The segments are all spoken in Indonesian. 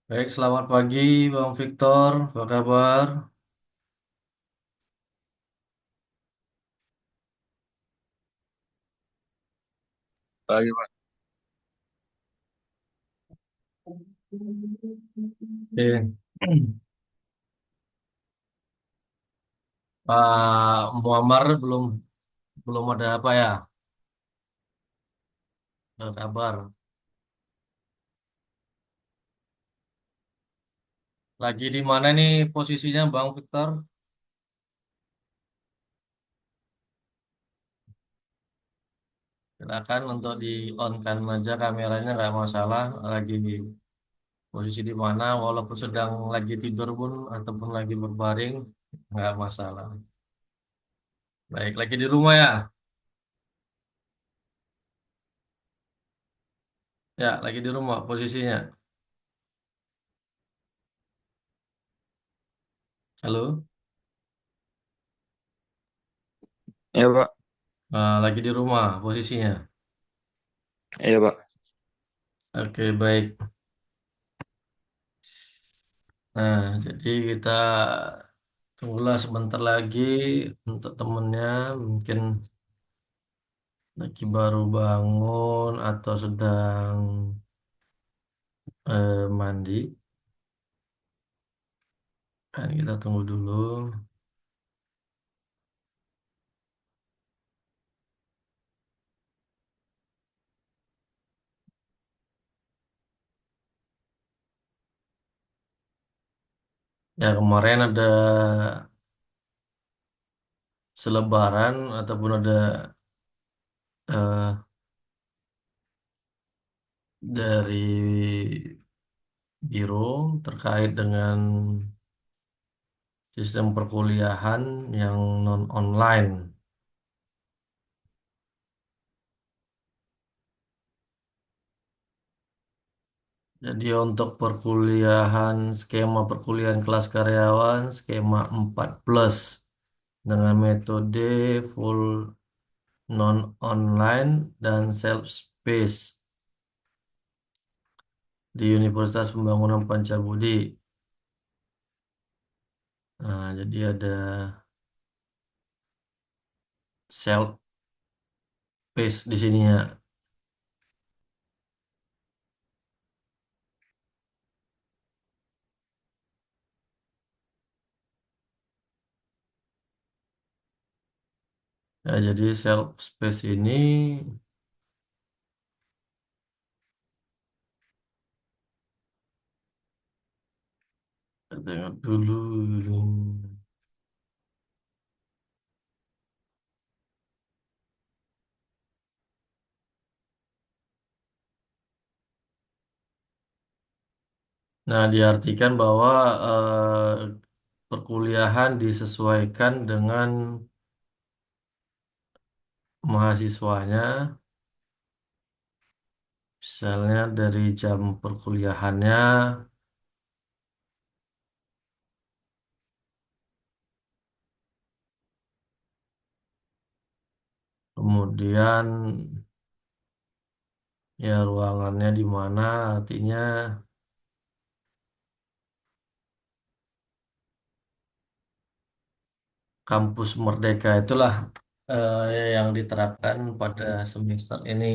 Baik, selamat pagi Bang Victor. Apa kabar? Pagi, Pak. Eh, Pak Muammar belum belum ada apa ya? Kabar. Lagi di mana nih posisinya Bang Victor? Silakan untuk di on kan aja kameranya nggak masalah. Lagi di posisi di mana, walaupun sedang lagi tidur pun ataupun lagi berbaring nggak masalah. Baik, lagi di rumah ya? Ya, lagi di rumah posisinya. Halo? Iya, Pak. Lagi di rumah posisinya. Iya, Pak. Oke, baik. Nah, jadi kita tunggulah sebentar lagi untuk temennya mungkin lagi baru bangun atau sedang mandi. Kan kita tunggu dulu. Ya kemarin ada selebaran ataupun ada eh, dari biro terkait dengan sistem perkuliahan yang non online. Jadi untuk perkuliahan, skema perkuliahan kelas karyawan, skema 4 plus dengan metode full non-online dan self-space di Universitas Pembangunan Pancabudi. Nah, jadi ada self-space di sininya. Ya, jadi self-space ini, kita tengok dulu. Nah, diartikan bahwa perkuliahan disesuaikan dengan mahasiswanya, misalnya dari jam perkuliahannya, kemudian ya ruangannya di mana, artinya kampus Merdeka itulah yang diterapkan pada semester ini.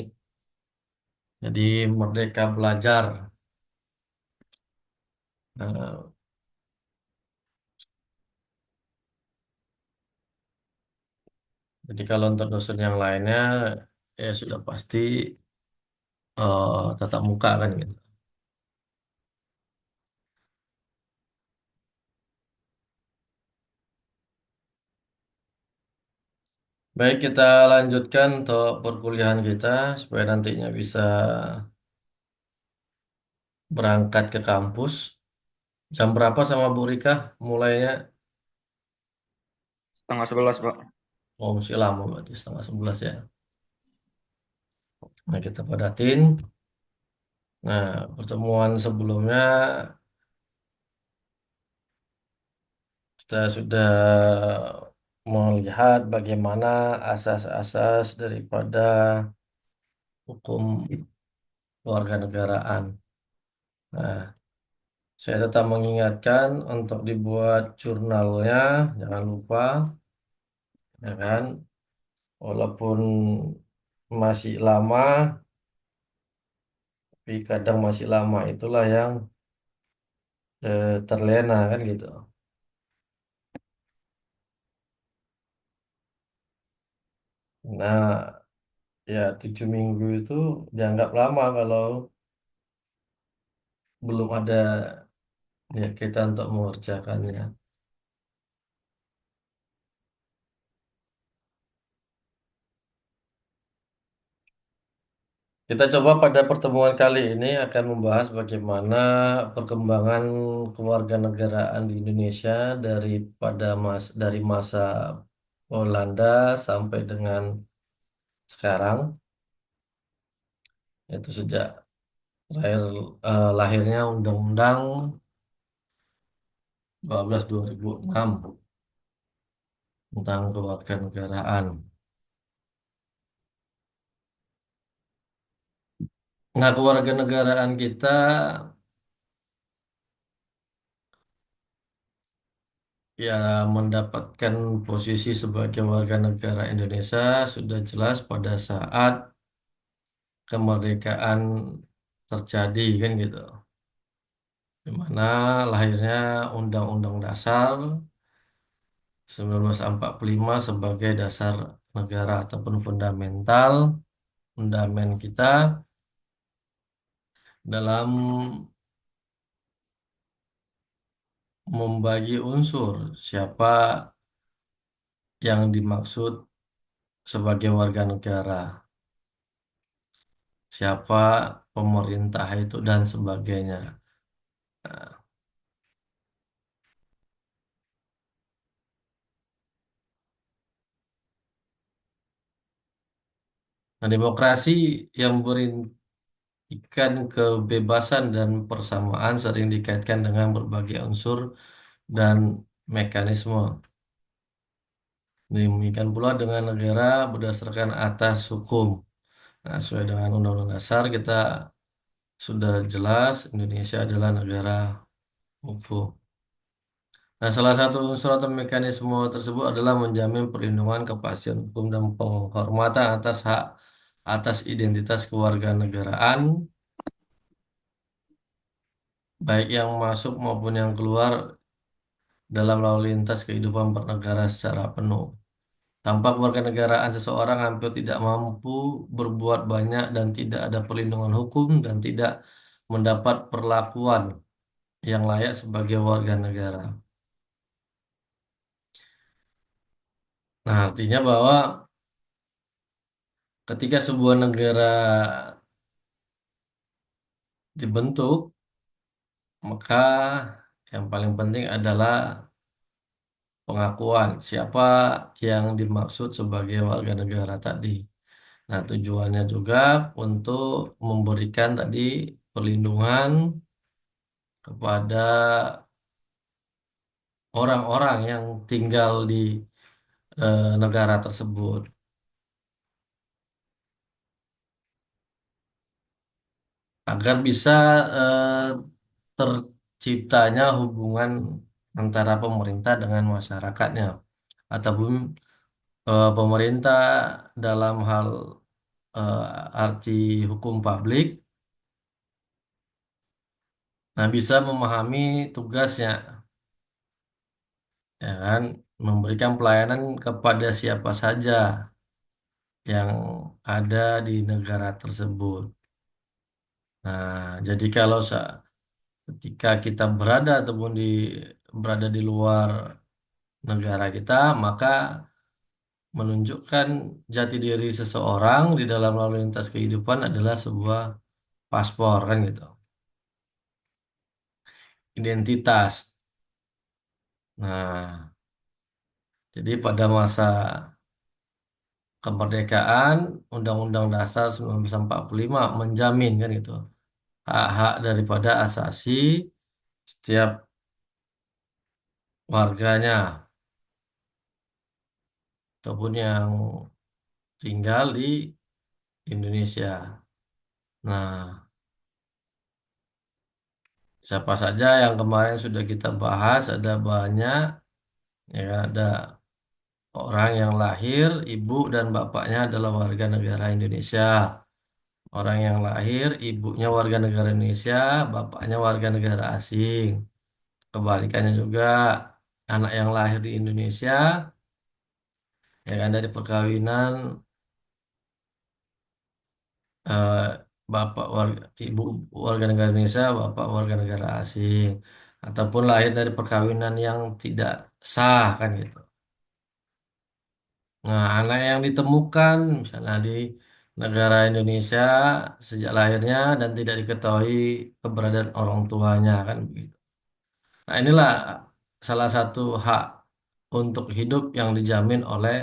Jadi Merdeka Belajar. Eh, jadi kalau untuk dosen yang lainnya ya sudah pasti tatap muka kan gitu. Baik, kita lanjutkan untuk perkuliahan kita supaya nantinya bisa berangkat ke kampus. Jam berapa sama Bu Rika mulainya? Setengah 11, Pak. Oh, masih lama berarti setengah 11 ya. Nah, kita padatin. Nah, pertemuan sebelumnya kita sudah melihat bagaimana asas-asas daripada hukum kewarganegaraan. Nah, Saya tetap mengingatkan untuk dibuat jurnalnya, jangan lupa, ya kan? Walaupun masih lama, tapi kadang masih lama itulah yang terlena kan gitu. Nah, ya 7 minggu itu dianggap lama kalau belum ada ya kita untuk mengerjakannya. Kita coba pada pertemuan kali ini akan membahas bagaimana perkembangan kewarganegaraan di Indonesia dari masa Belanda sampai dengan sekarang, yaitu sejak lahir, lahirnya Undang-Undang 12 2006 tentang kewarganegaraan. Nah, kewarganegaraan kita ya mendapatkan posisi sebagai warga negara Indonesia sudah jelas pada saat kemerdekaan terjadi kan gitu. Di mana lahirnya Undang-Undang Dasar 1945 sebagai dasar negara ataupun fundamental fundament kita dalam membagi unsur siapa yang dimaksud sebagai warga negara, siapa pemerintah itu dan sebagainya. Nah, demokrasi yang berikan kebebasan dan persamaan sering dikaitkan dengan berbagai unsur dan mekanisme. Demikian pula dengan negara berdasarkan atas hukum. Nah, sesuai dengan Undang-Undang Dasar kita sudah jelas Indonesia adalah negara hukum. Nah, salah satu unsur atau mekanisme tersebut adalah menjamin perlindungan kepastian hukum dan penghormatan atas hak atas identitas kewarganegaraan, baik yang masuk maupun yang keluar dalam lalu lintas kehidupan bernegara secara penuh. Tanpa kewarganegaraan seseorang hampir tidak mampu berbuat banyak dan tidak ada perlindungan hukum dan tidak mendapat perlakuan yang layak sebagai warga negara. Nah, artinya bahwa ketika sebuah negara dibentuk, maka yang paling penting adalah pengakuan siapa yang dimaksud sebagai warga negara tadi. Nah, tujuannya juga untuk memberikan tadi perlindungan kepada orang-orang yang tinggal di negara tersebut agar bisa eh, terciptanya hubungan antara pemerintah dengan masyarakatnya ataupun pemerintah dalam hal eh, arti hukum publik, nah bisa memahami tugasnya, ya kan, memberikan pelayanan kepada siapa saja yang ada di negara tersebut. Nah, jadi kalau ketika kita berada ataupun berada di luar negara kita, maka menunjukkan jati diri seseorang di dalam lalu lintas kehidupan adalah sebuah paspor kan gitu, identitas. Nah, jadi pada masa kemerdekaan Undang-Undang Dasar 1945 menjamin kan itu hak-hak daripada asasi setiap warganya ataupun yang tinggal di Indonesia. Nah, Siapa saja yang kemarin sudah kita bahas, ada banyak, ya kan? Ada orang yang lahir, ibu dan bapaknya adalah warga negara Indonesia. Orang yang lahir, ibunya warga negara Indonesia, bapaknya warga negara asing. Kebalikannya juga, anak yang lahir di Indonesia, ya kan dari perkawinan eh, bapak warga ibu warga negara Indonesia, bapak warga negara asing, ataupun lahir dari perkawinan yang tidak sah kan gitu. Nah, anak yang ditemukan misalnya di negara Indonesia sejak lahirnya dan tidak diketahui keberadaan orang tuanya kan begitu. Nah, inilah salah satu hak untuk hidup yang dijamin oleh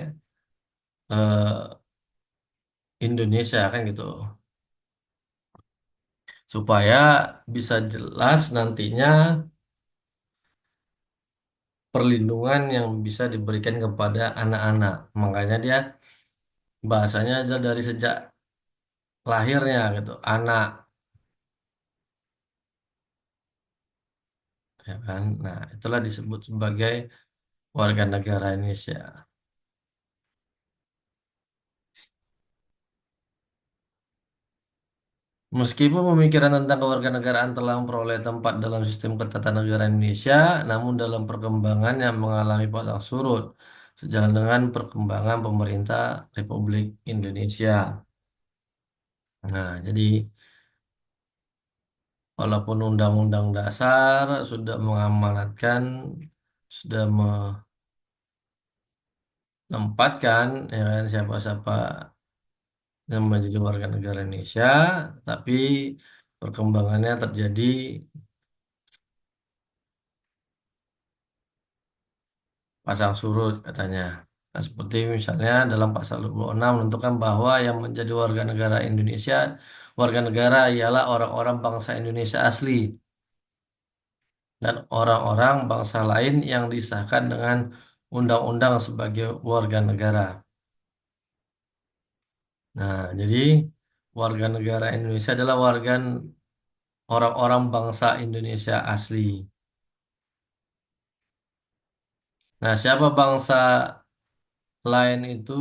eh, Indonesia kan gitu. Supaya bisa jelas nantinya perlindungan yang bisa diberikan kepada anak-anak. Makanya dia bahasanya aja dari sejak lahirnya gitu, anak, ya kan. Nah, itulah disebut sebagai warga negara Indonesia. Meskipun pemikiran tentang kewarganegaraan telah memperoleh tempat dalam sistem ketatanegaraan Indonesia, namun dalam perkembangan yang mengalami pasang surut sejalan dengan perkembangan pemerintah Republik Indonesia. Nah, jadi walaupun Undang-Undang Dasar sudah mengamanatkan, sudah menempatkan ya kan, siapa-siapa yang menjadi warga negara Indonesia, tapi perkembangannya terjadi pasang surut katanya. Nah, seperti misalnya dalam pasal 26 menentukan bahwa yang menjadi warga negara Indonesia, warga negara ialah orang-orang bangsa Indonesia asli dan orang-orang bangsa lain yang disahkan dengan undang-undang sebagai warga negara. Nah, jadi warga negara Indonesia adalah warga orang-orang bangsa Indonesia asli. Nah, siapa bangsa lain itu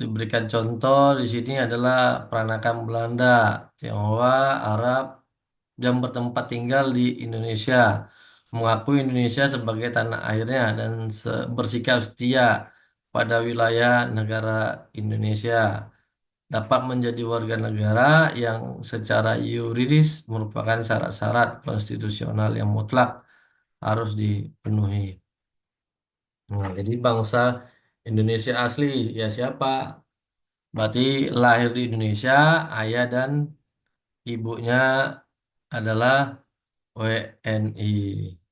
diberikan contoh di sini adalah peranakan Belanda, Tionghoa, Arab yang bertempat tinggal di Indonesia, mengakui Indonesia sebagai tanah airnya dan bersikap setia pada wilayah negara Indonesia. Dapat menjadi warga negara yang secara yuridis merupakan syarat-syarat konstitusional yang mutlak harus dipenuhi. Nah, jadi bangsa Indonesia asli ya siapa? Berarti lahir di Indonesia, ayah dan ibunya adalah WNI.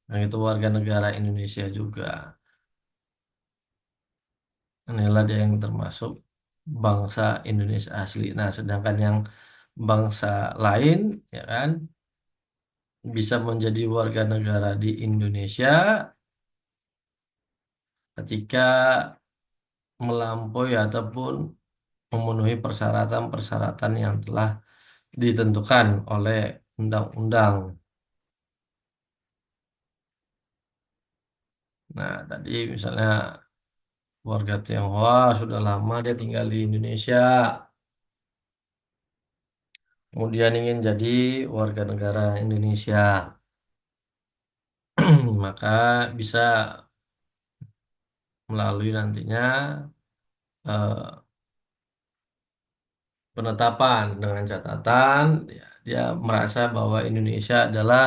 Nah, itu warga negara Indonesia juga. Inilah dia yang termasuk bangsa Indonesia asli. Nah, sedangkan yang bangsa lain, ya kan, bisa menjadi warga negara di Indonesia ketika melampaui ataupun memenuhi persyaratan-persyaratan yang telah ditentukan oleh undang-undang. Nah, tadi misalnya warga Tionghoa sudah lama dia tinggal di Indonesia, kemudian ingin jadi warga negara Indonesia, maka bisa melalui nantinya eh, penetapan dengan catatan ya, dia merasa bahwa Indonesia adalah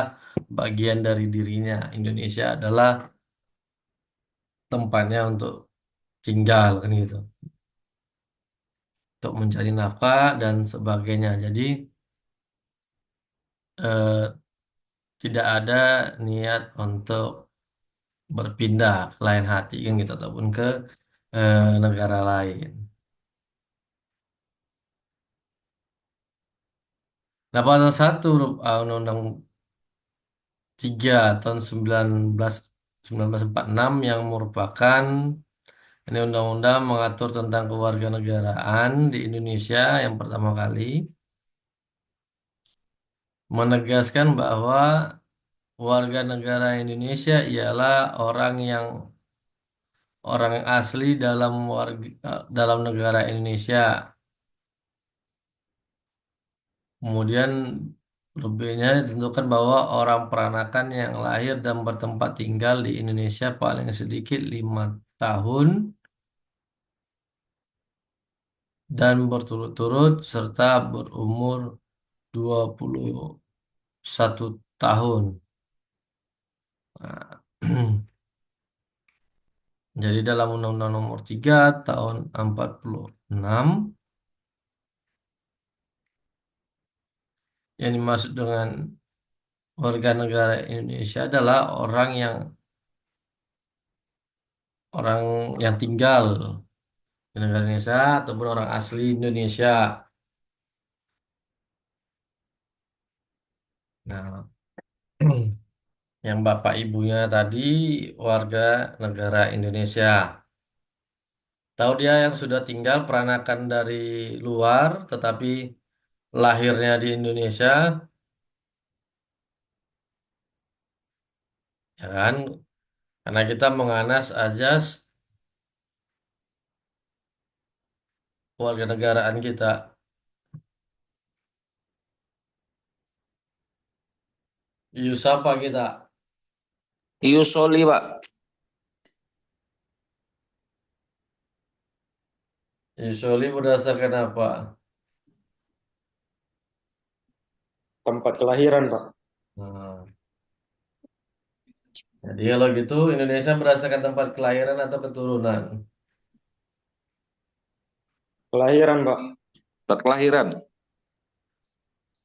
bagian dari dirinya. Indonesia adalah tempatnya untuk tinggal kan gitu, untuk mencari nafkah dan sebagainya. Jadi eh, tidak ada niat untuk berpindah ke lain hati kan gitu ataupun ke negara lain. Nah, pasal 1 huruf A Undang-Undang 3 tahun 1946 yang merupakan ini undang-undang mengatur tentang kewarganegaraan di Indonesia yang pertama kali menegaskan bahwa warga negara Indonesia ialah orang yang asli dalam negara Indonesia. Kemudian lebihnya ditentukan bahwa orang peranakan yang lahir dan bertempat tinggal di Indonesia paling sedikit 5 tahun dan berturut-turut serta berumur 21 tahun. Nah, jadi dalam Undang-Undang Nomor 3 tahun 46 yang dimaksud dengan warga negara Indonesia adalah orang yang tinggal di negara Indonesia ataupun orang asli Indonesia. Nah, yang bapak ibunya tadi warga negara Indonesia. Tahu dia yang sudah tinggal peranakan dari luar, tetapi lahirnya di Indonesia, ya kan? Karena kita menganas ajas warga negaraan kita. Yusapa kita. Yusoli, Pak. Usually berdasarkan apa? Tempat kelahiran, Pak. Nah, jadi kalau gitu Indonesia berdasarkan tempat kelahiran atau keturunan. Kelahiran, Pak. Tempat kelahiran.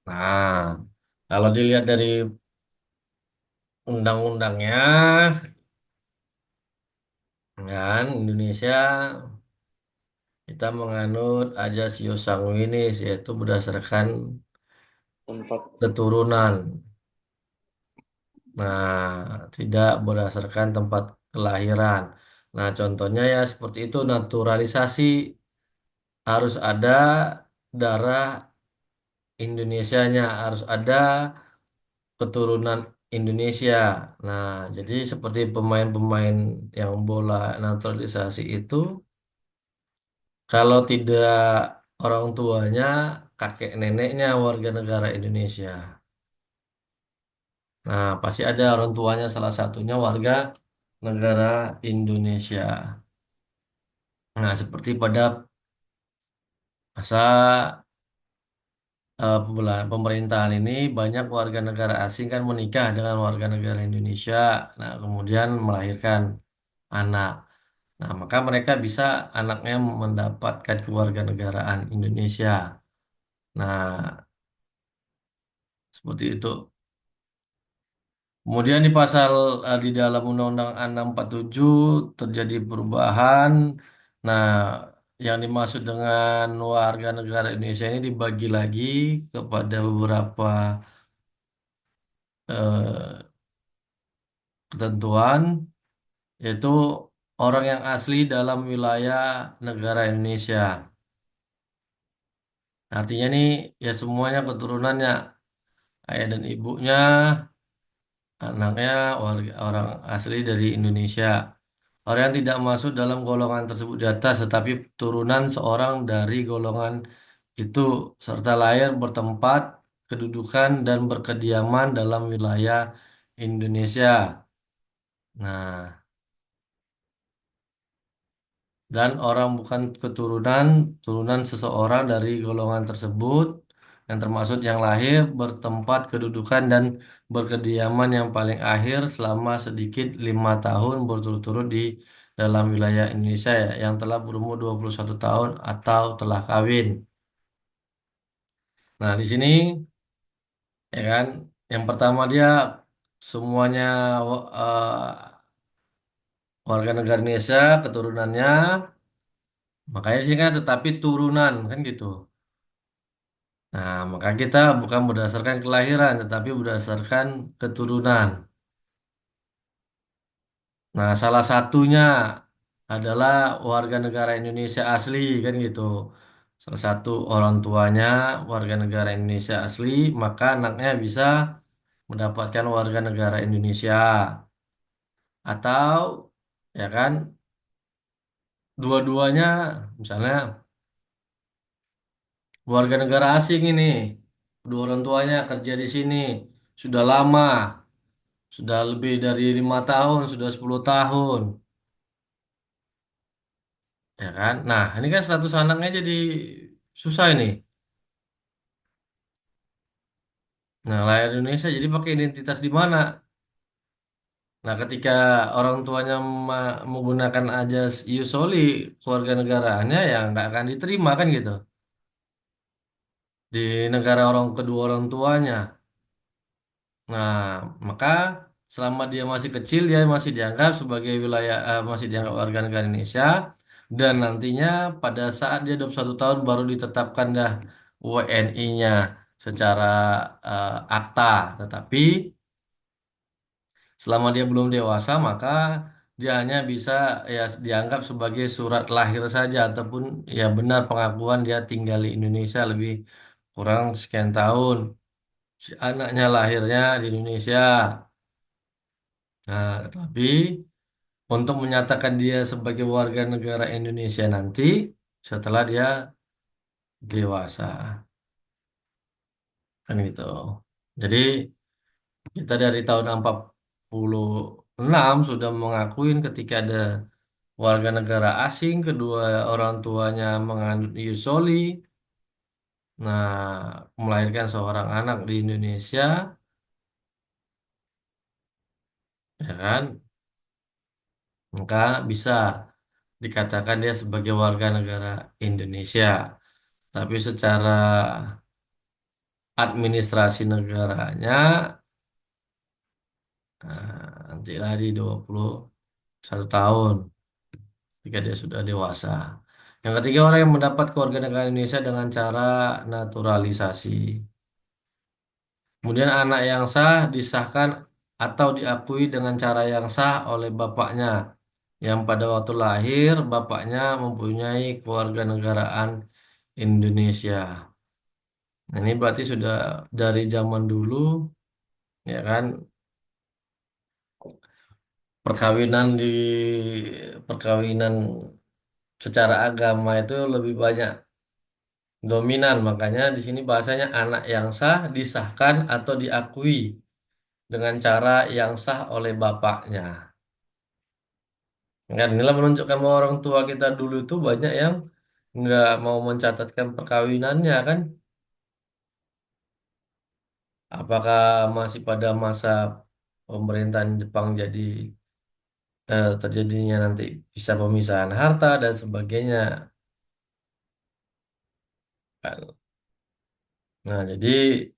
Nah, kalau dilihat dari undang-undangnya, kan Indonesia kita menganut ajas Sanguinis yaitu berdasarkan Tempat keturunan. Nah, tidak berdasarkan tempat kelahiran. Nah, contohnya ya seperti itu naturalisasi harus ada darah Indonesianya, harus ada keturunan Indonesia. Nah, jadi seperti pemain-pemain yang bola naturalisasi itu, kalau tidak orang tuanya, kakek neneknya warga negara Indonesia. Nah, pasti ada orang tuanya salah satunya warga negara Indonesia. Nah, seperti pada masa pemerintahan ini banyak warga negara asing kan menikah dengan warga negara Indonesia. Nah, kemudian melahirkan anak. Nah, maka mereka bisa anaknya mendapatkan kewarganegaraan Indonesia. Nah, seperti itu. Kemudian di dalam Undang-Undang 647 terjadi perubahan. Nah, yang dimaksud dengan warga negara Indonesia ini dibagi lagi kepada beberapa eh, ketentuan, yaitu orang yang asli dalam wilayah negara Indonesia. Artinya nih ya semuanya keturunannya, ayah dan ibunya, anaknya orang asli dari Indonesia. Orang yang tidak masuk dalam golongan tersebut di atas, tetapi turunan seorang dari golongan itu, serta lahir bertempat, kedudukan, dan berkediaman dalam wilayah Indonesia. Nah, dan orang bukan turunan seseorang dari golongan tersebut, yang termasuk yang lahir, bertempat, kedudukan, dan berkediaman yang paling akhir selama sedikit 5 tahun berturut-turut di dalam wilayah Indonesia ya, yang telah berumur 21 tahun atau telah kawin. Nah, di sini ya kan, yang pertama dia semuanya warga negara Indonesia, keturunannya, makanya sih kan tetapi turunan kan gitu. Nah, maka kita bukan berdasarkan kelahiran, tetapi berdasarkan keturunan. Nah, salah satunya adalah warga negara Indonesia asli, kan gitu. salah satu orang tuanya warga negara Indonesia asli, maka anaknya bisa mendapatkan warga negara Indonesia. Atau ya kan dua-duanya misalnya warga negara asing ini, kedua orang tuanya kerja di sini sudah lama, sudah lebih dari 5 tahun, sudah 10 tahun, ya kan? Nah, ini kan status anaknya jadi susah ini. Nah, lahir di Indonesia jadi pakai identitas di mana? Nah, ketika orang tuanya menggunakan ajas iusoli keluarga negaraannya ya nggak akan diterima kan gitu di negara orang kedua orang tuanya. Nah, maka selama dia masih kecil dia masih dianggap sebagai wilayah masih dianggap warga negara Indonesia dan nantinya pada saat dia 21 tahun baru ditetapkan dah WNI-nya secara akta. Tetapi selama dia belum dewasa maka dia hanya bisa ya dianggap sebagai surat lahir saja ataupun ya benar pengakuan dia tinggal di Indonesia lebih kurang sekian tahun. Si anaknya lahirnya di Indonesia. Nah, tapi untuk menyatakan dia sebagai warga negara Indonesia nanti setelah dia dewasa, kan gitu. Jadi kita dari tahun 46 sudah mengakuin ketika ada warga negara asing, kedua orang tuanya mengandung Yusoli, nah melahirkan seorang anak di Indonesia, ya kan, maka bisa dikatakan dia sebagai warga negara Indonesia. Tapi secara administrasi negaranya nantilah di 21 tahun jika dia sudah dewasa. Yang ketiga orang yang mendapat kewarganegaraan Indonesia dengan cara naturalisasi. Kemudian anak yang sah disahkan atau diakui dengan cara yang sah oleh bapaknya yang pada waktu lahir bapaknya mempunyai kewarganegaraan Indonesia. Nah, ini berarti sudah dari zaman dulu ya kan perkawinan perkawinan secara agama itu lebih banyak dominan. Makanya di sini bahasanya anak yang sah disahkan atau diakui dengan cara yang sah oleh bapaknya. Kan inilah menunjukkan bahwa orang tua kita dulu itu banyak yang nggak mau mencatatkan perkawinannya kan. Apakah masih pada masa pemerintahan Jepang jadi terjadinya nanti bisa pemisahan harta dan sebagainya. Nah, jadi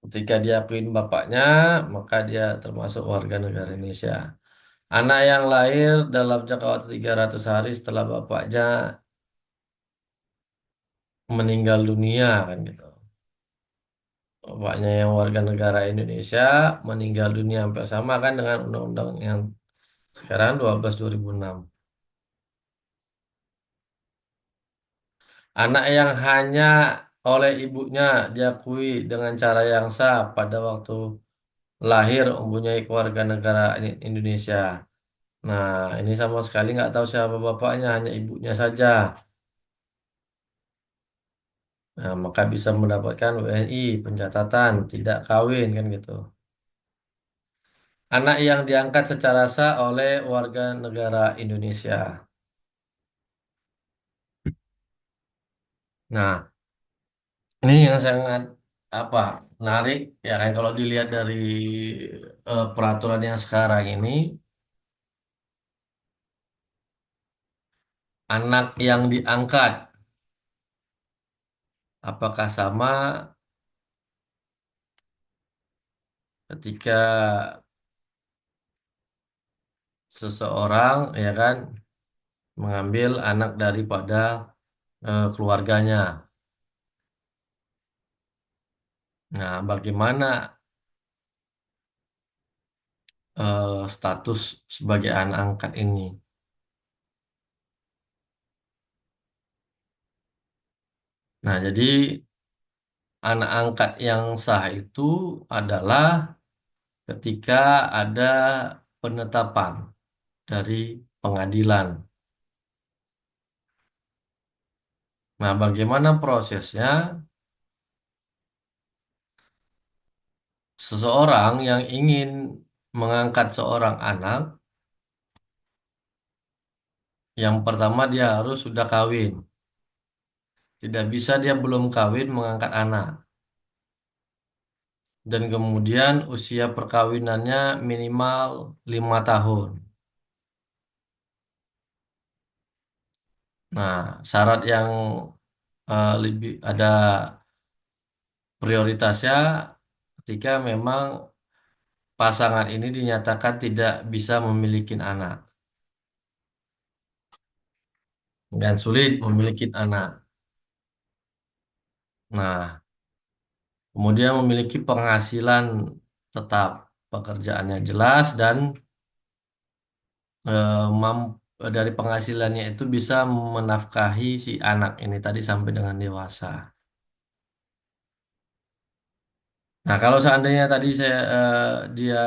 ketika diakuin bapaknya, maka dia termasuk warga negara Indonesia. Anak yang lahir dalam jangka waktu 300 hari setelah bapaknya meninggal dunia kan gitu. Bapaknya yang warga negara Indonesia meninggal dunia hampir sama kan dengan undang-undang yang sekarang 12 2006. Anak yang hanya oleh ibunya diakui dengan cara yang sah pada waktu lahir mempunyai kewarganegaraan Indonesia. Nah, ini sama sekali nggak tahu siapa bapaknya, hanya ibunya saja. Nah, maka bisa mendapatkan WNI, pencatatan, tidak kawin kan gitu. Anak yang diangkat secara sah oleh warga negara Indonesia. Nah, ini yang sangat apa menarik ya kan kalau dilihat dari peraturan yang sekarang ini, anak yang diangkat apakah sama ketika seseorang ya kan mengambil anak daripada keluarganya. Nah, bagaimana status sebagai anak angkat ini? Nah, jadi anak angkat yang sah itu adalah ketika ada penetapan dari pengadilan. Nah, bagaimana prosesnya? Seseorang yang ingin mengangkat seorang anak, yang pertama dia harus sudah kawin. Tidak bisa dia belum kawin mengangkat anak. Dan kemudian usia perkawinannya minimal 5 tahun. Nah, syarat yang lebih ada prioritasnya ketika memang pasangan ini dinyatakan tidak bisa memiliki anak dan sulit memiliki anak. Nah, kemudian memiliki penghasilan tetap, pekerjaannya jelas dan dari penghasilannya itu bisa menafkahi si anak ini tadi sampai dengan dewasa. Nah, kalau seandainya tadi dia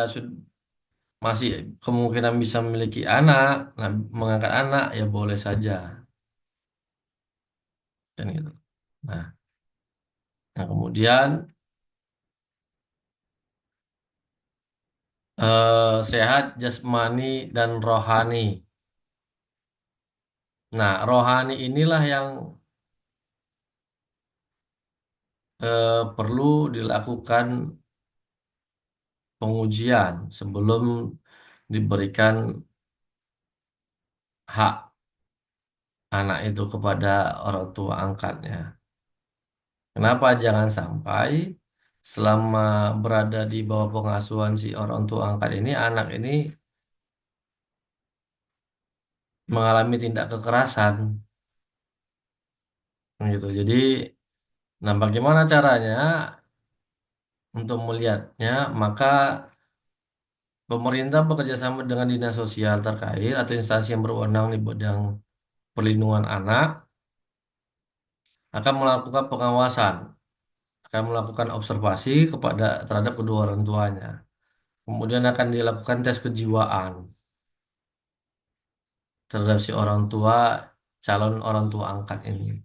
masih kemungkinan bisa memiliki anak, nah, mengangkat anak ya boleh saja, kan gitu. Nah, kemudian sehat jasmani dan rohani. Nah, rohani inilah yang perlu dilakukan pengujian sebelum diberikan hak anak itu kepada orang tua angkatnya. Kenapa jangan sampai selama berada di bawah pengasuhan si orang tua angkat ini, anak ini mengalami tindak kekerasan, gitu. Jadi, nah bagaimana caranya untuk melihatnya? Maka pemerintah bekerja sama dengan dinas sosial terkait atau instansi yang berwenang di bidang perlindungan anak akan melakukan pengawasan, akan melakukan observasi kepada terhadap kedua orang tuanya. Kemudian akan dilakukan tes kejiwaan terhadap si orang tua, calon orang tua angkat ini.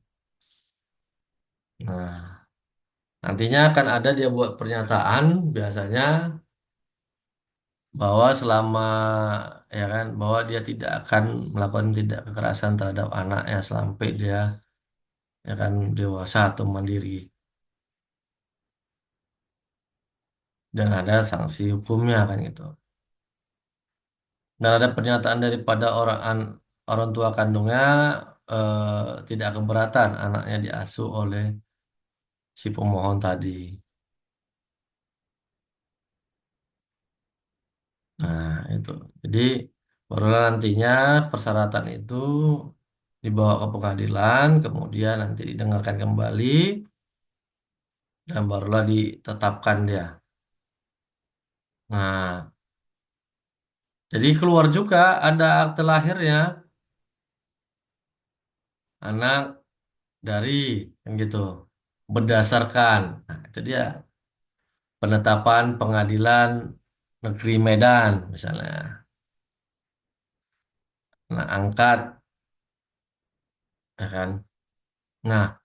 Nah, nantinya akan ada dia buat pernyataan biasanya bahwa selama ya kan bahwa dia tidak akan melakukan tindak kekerasan terhadap anaknya sampai dia ya kan dewasa atau mandiri dan ada sanksi hukumnya kan gitu. Dan ada pernyataan daripada orang tua kandungnya tidak keberatan anaknya diasuh oleh si pemohon tadi. Nah, itu. Jadi barulah nantinya persyaratan itu dibawa ke pengadilan, kemudian nanti didengarkan kembali dan barulah ditetapkan dia. Nah, jadi keluar juga ada akte lahirnya anak dari yang gitu. Berdasarkan, nah itu dia penetapan pengadilan negeri Medan misalnya. Nah, angkat, ya kan. Nah,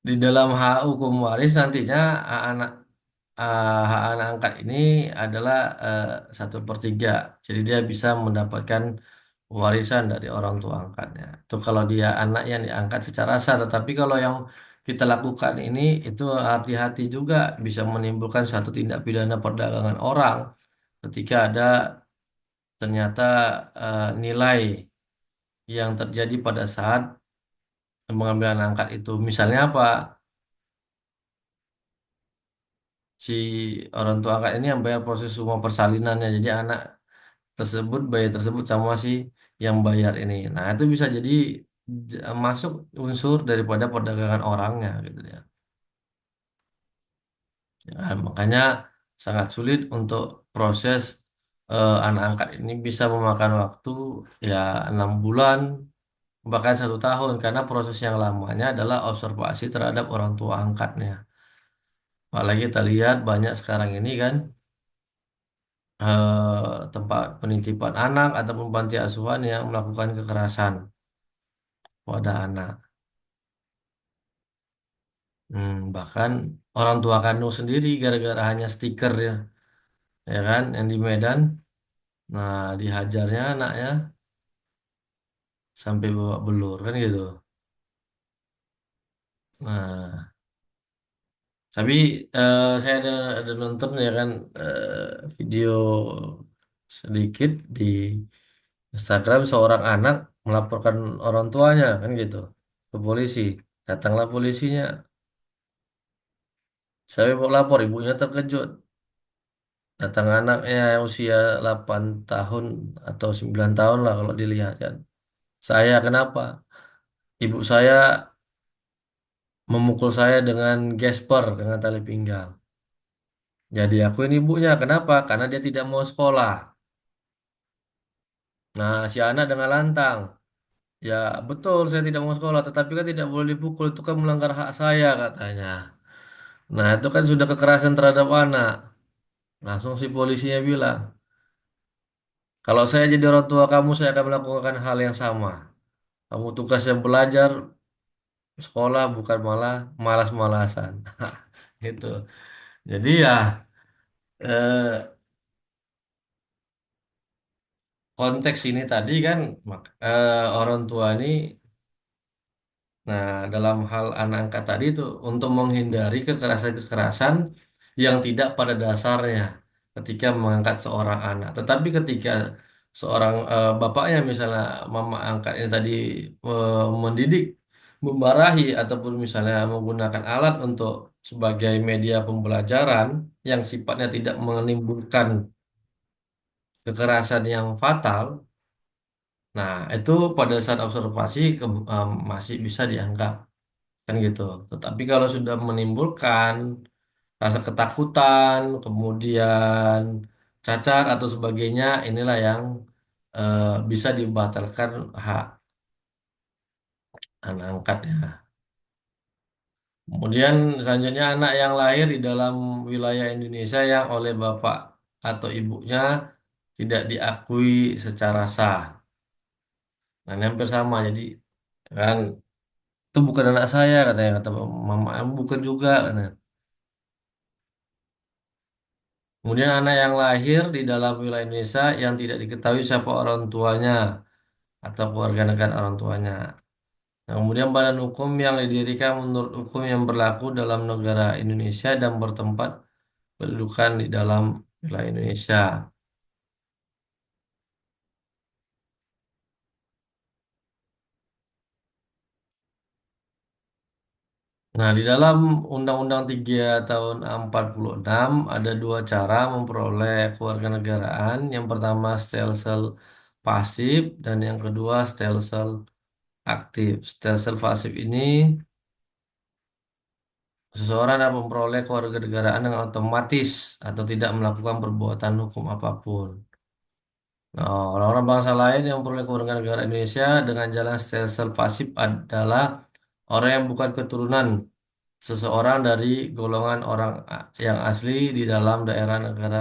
di dalam hak hukum waris nantinya anak hak anak angkat ini adalah 1/3. Jadi dia bisa mendapatkan warisan dari orang tua angkatnya. Itu kalau dia anak yang diangkat secara sah. Tetapi kalau yang kita lakukan ini itu hati-hati juga bisa menimbulkan satu tindak pidana perdagangan orang ketika ada ternyata nilai yang terjadi pada saat pengambilan angkat itu. Misalnya apa? Si orang tua angkat ini yang bayar proses semua persalinannya. Jadi anak tersebut bayar tersebut sama si yang bayar ini. Nah, itu bisa jadi masuk unsur daripada perdagangan orangnya gitu ya. Ya, makanya sangat sulit untuk proses anak angkat ini bisa memakan waktu ya 6 bulan bahkan 1 tahun karena proses yang lamanya adalah observasi terhadap orang tua angkatnya. Apalagi kita lihat banyak sekarang ini kan tempat penitipan anak ataupun panti asuhan yang melakukan kekerasan pada anak. Bahkan orang tua kandung sendiri gara-gara hanya stiker ya kan, yang di Medan, nah dihajarnya anaknya sampai babak belur kan gitu. Nah, tapi saya ada nonton ya kan video sedikit di Instagram seorang anak melaporkan orang tuanya kan gitu ke polisi. Datanglah polisinya. Saya mau lapor, ibunya terkejut. Datang anaknya yang usia 8 tahun atau 9 tahun lah kalau dilihat kan. Saya kenapa? Ibu saya memukul saya dengan gesper, dengan tali pinggang. Jadi aku ini ibunya. Kenapa? Karena dia tidak mau sekolah. Nah, si anak dengan lantang. Ya betul, saya tidak mau sekolah. Tetapi kan tidak boleh dipukul. Itu kan melanggar hak saya katanya. Nah, itu kan sudah kekerasan terhadap anak. Langsung si polisinya bilang, kalau saya jadi orang tua kamu, saya akan melakukan hal yang sama. Kamu tugasnya belajar, sekolah, bukan malah malas-malasan. Gitu. Jadi ya, eh, konteks ini tadi kan, orang tua ini, nah dalam hal anak angkat tadi itu, untuk menghindari kekerasan-kekerasan yang tidak pada dasarnya ketika mengangkat seorang anak. Tetapi ketika seorang bapaknya misalnya mama angkatnya tadi mendidik, memarahi ataupun misalnya menggunakan alat untuk sebagai media pembelajaran yang sifatnya tidak menimbulkan kekerasan yang fatal, nah itu pada saat observasi masih bisa dianggap kan gitu. Tetapi kalau sudah menimbulkan rasa ketakutan, kemudian cacat atau sebagainya, inilah yang eh, bisa dibatalkan hak anak angkat ya. Kemudian selanjutnya anak yang lahir di dalam wilayah Indonesia yang oleh bapak atau ibunya tidak diakui secara sah. Nah, ini hampir sama. Jadi kan itu bukan anak saya katanya, kata mama, bukan juga katanya. Kemudian anak yang lahir di dalam wilayah Indonesia yang tidak diketahui siapa orang tuanya atau keluarga negaraan orang tuanya. Nah, kemudian badan hukum yang didirikan menurut hukum yang berlaku dalam negara Indonesia dan bertempat kedudukan di dalam wilayah Indonesia. Nah, di dalam Undang-Undang 3 tahun 46 ada dua cara memperoleh kewarganegaraan. Yang pertama stelsel pasif dan yang kedua stelsel aktif. Stelsel pasif ini seseorang dapat memperoleh kewarganegaraan dengan otomatis atau tidak melakukan perbuatan hukum apapun. Nah, orang-orang bangsa lain yang memperoleh kewarganegaraan Indonesia dengan jalan stelsel pasif adalah orang yang bukan keturunan seseorang dari golongan orang yang asli di dalam daerah negara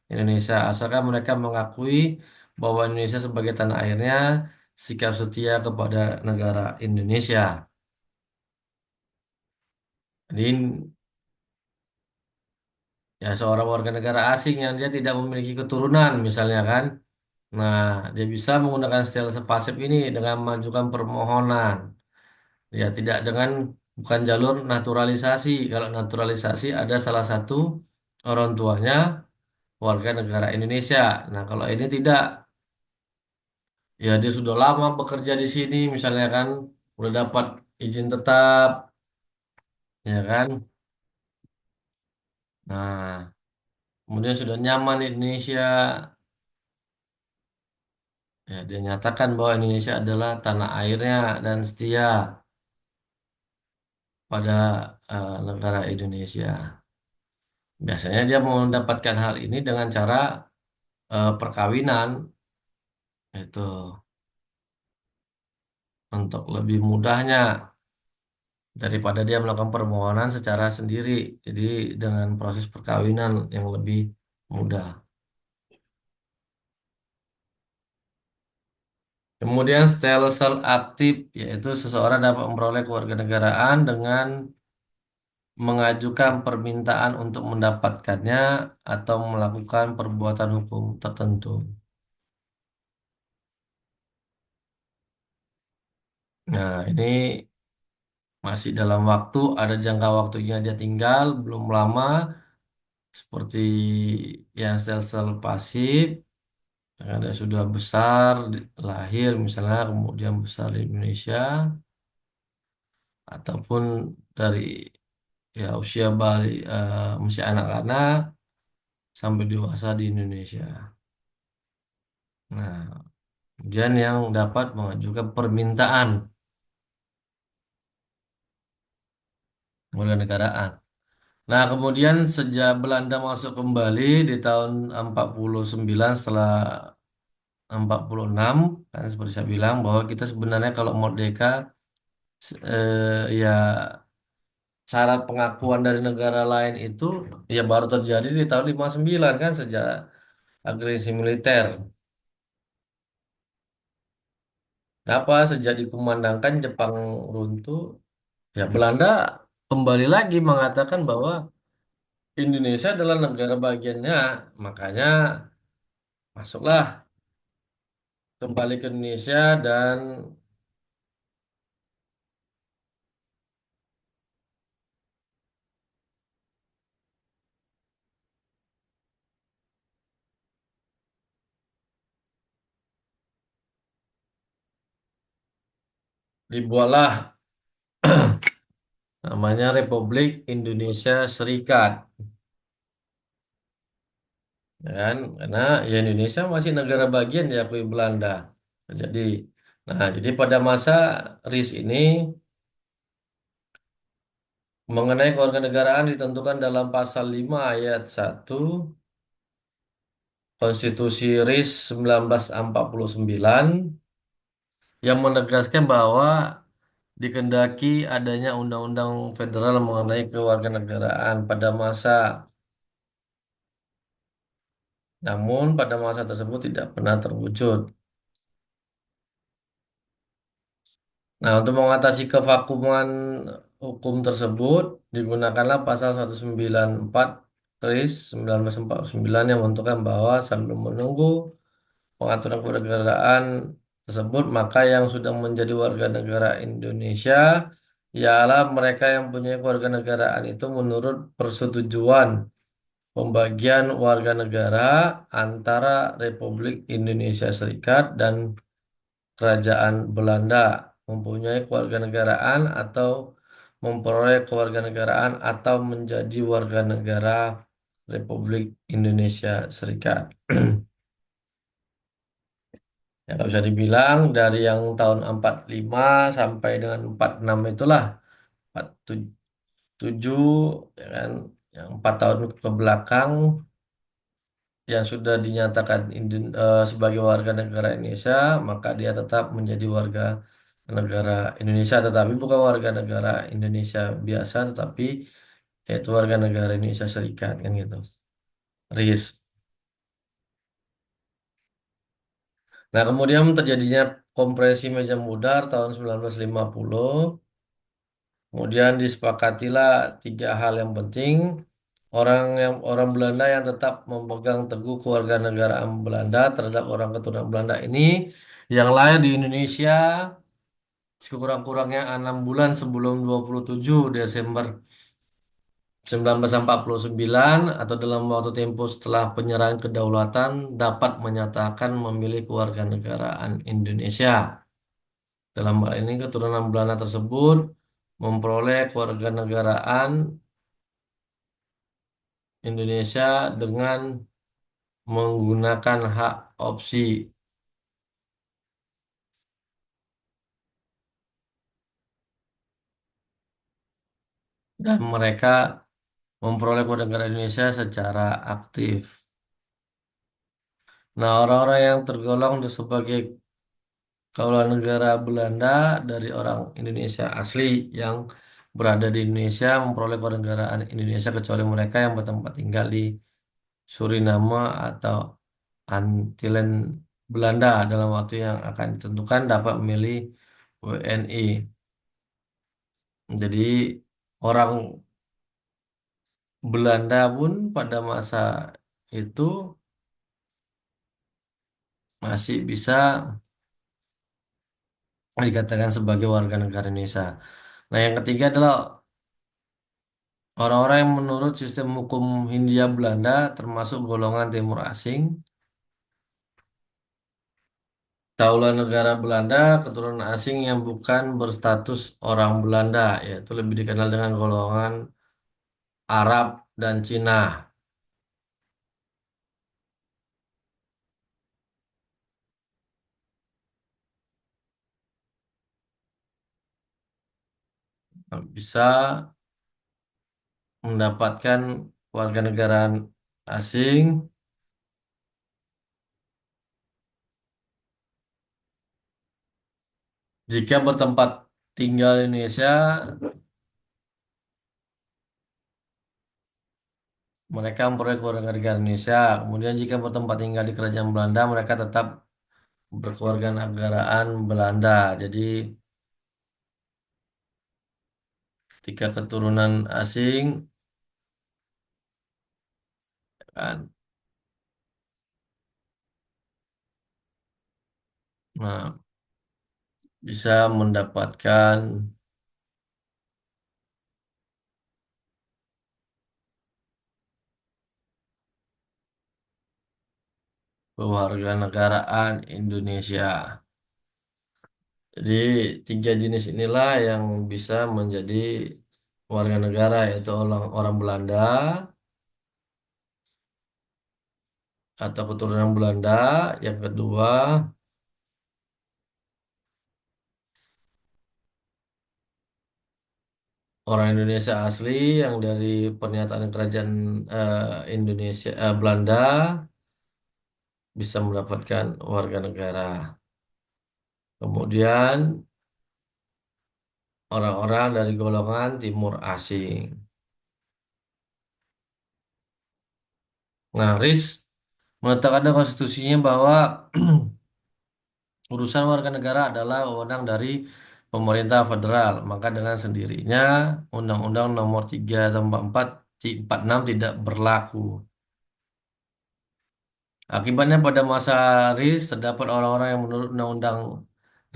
Indonesia, asalkan mereka mengakui bahwa Indonesia sebagai tanah airnya, sikap setia kepada negara Indonesia. Jadi ya seorang warga negara asing yang dia tidak memiliki keturunan misalnya kan, nah dia bisa menggunakan stelsel pasif ini dengan mengajukan permohonan, ya tidak dengan bukan jalur naturalisasi. Kalau naturalisasi ada salah satu orang tuanya warga negara Indonesia. Nah, kalau ini tidak, ya dia sudah lama bekerja di sini, misalnya kan, udah dapat izin tetap, ya kan. Nah, kemudian sudah nyaman di Indonesia, ya dia nyatakan bahwa Indonesia adalah tanah airnya dan setia pada negara Indonesia. Biasanya dia mau mendapatkan hal ini dengan cara perkawinan, itu. untuk lebih mudahnya daripada dia melakukan permohonan secara sendiri. Jadi dengan proses perkawinan yang lebih mudah. Kemudian stelsel aktif yaitu seseorang dapat memperoleh kewarganegaraan dengan mengajukan permintaan untuk mendapatkannya atau melakukan perbuatan hukum tertentu. Nah, ini masih dalam waktu, ada jangka waktunya dia tinggal, belum lama, seperti yang sel-sel pasif, yang dia sudah besar, lahir misalnya, kemudian besar di Indonesia, ataupun dari ya usia masih anak-anak sampai dewasa di Indonesia. Nah, kemudian yang dapat mengajukan permintaan kewarganegaraan. Nah, kemudian sejak Belanda masuk kembali di tahun 49 setelah 46 kan seperti saya bilang bahwa kita sebenarnya kalau merdeka ya syarat pengakuan dari negara lain itu ya baru terjadi di tahun 59 kan sejak agresi militer. Kenapa sejak dikumandangkan Jepang runtuh ya Belanda kembali lagi mengatakan bahwa Indonesia adalah negara bagiannya, makanya masuklah kembali ke Indonesia dan dibuatlah namanya Republik Indonesia Serikat, ya kan? Karena ya Indonesia masih negara bagian diakui Belanda. Jadi, jadi pada masa RIS ini mengenai kewarganegaraan ditentukan dalam pasal 5 ayat 1 Konstitusi RIS 1949 yang menegaskan bahwa dikendaki adanya undang-undang federal mengenai kewarganegaraan pada masa. Namun pada masa tersebut tidak pernah terwujud. Nah, untuk mengatasi kevakuman hukum tersebut digunakanlah pasal 194 Kris 1949 yang menentukan bahwa sambil menunggu pengaturan kewarganegaraan tersebut, maka yang sudah menjadi warga negara Indonesia ialah mereka yang punya kewarganegaraan itu menurut persetujuan pembagian warga negara antara Republik Indonesia Serikat dan Kerajaan Belanda mempunyai kewarganegaraan atau memperoleh kewarganegaraan atau menjadi warga negara Republik Indonesia Serikat. Ya, nggak bisa dibilang dari yang tahun 45 sampai dengan 46 itulah 47 ya kan yang 4 tahun ke belakang yang sudah dinyatakan sebagai warga negara Indonesia, maka dia tetap menjadi warga negara Indonesia, tetapi bukan warga negara Indonesia biasa, tetapi yaitu warga negara Indonesia Serikat kan gitu. RIS. Nah, kemudian terjadinya kompresi meja mudar tahun 1950. Kemudian disepakatilah 3 hal yang penting. Orang Belanda yang tetap memegang teguh kewarganegaraan Belanda terhadap orang keturunan Belanda ini yang lahir di Indonesia sekurang-kurangnya 6 bulan sebelum 27 Desember 1949 atau dalam waktu tempo setelah penyerahan kedaulatan dapat menyatakan memilih kewarganegaraan Indonesia. Dalam hal ini keturunan Belanda tersebut memperoleh kewarganegaraan Indonesia dengan menggunakan hak opsi dan mereka memperoleh kewarganegaraan Indonesia secara aktif. Nah, orang-orang yang tergolong sebagai Kalau negara Belanda dari orang Indonesia asli yang berada di Indonesia memperoleh kewarganegaraan Indonesia kecuali mereka yang bertempat tinggal di Suriname atau Antillen Belanda dalam waktu yang akan ditentukan dapat memilih WNI. Jadi orang Belanda pun pada masa itu masih bisa dikatakan sebagai warga negara Indonesia. Nah, yang ketiga adalah orang-orang yang menurut sistem hukum Hindia Belanda termasuk golongan Timur Asing. Taulah negara Belanda, keturunan asing yang bukan berstatus orang Belanda, yaitu lebih dikenal dengan golongan Arab dan Cina. Bisa mendapatkan warga negara asing jika bertempat tinggal di Indonesia, mereka memperoleh kewarganegaraan negara Indonesia. Kemudian jika bertempat tinggal di Kerajaan Belanda, mereka tetap berkewarganegaraan Belanda. Jadi ketika keturunan asing kan, nah, bisa mendapatkan kewarganegaraan Indonesia. Jadi tiga jenis inilah yang bisa menjadi warga negara yaitu orang orang Belanda atau keturunan Belanda. Yang kedua orang Indonesia asli yang dari pernyataan kerajaan Indonesia Belanda bisa mendapatkan warga negara. Kemudian orang-orang dari golongan Timur Asing. Nah, RIS meletakkan dalam konstitusinya bahwa urusan warga negara adalah wewenang dari pemerintah federal. Maka dengan sendirinya Undang-Undang Nomor 3 Tahun 46 tidak berlaku. Akibatnya pada masa RIS terdapat orang-orang yang menurut Undang-Undang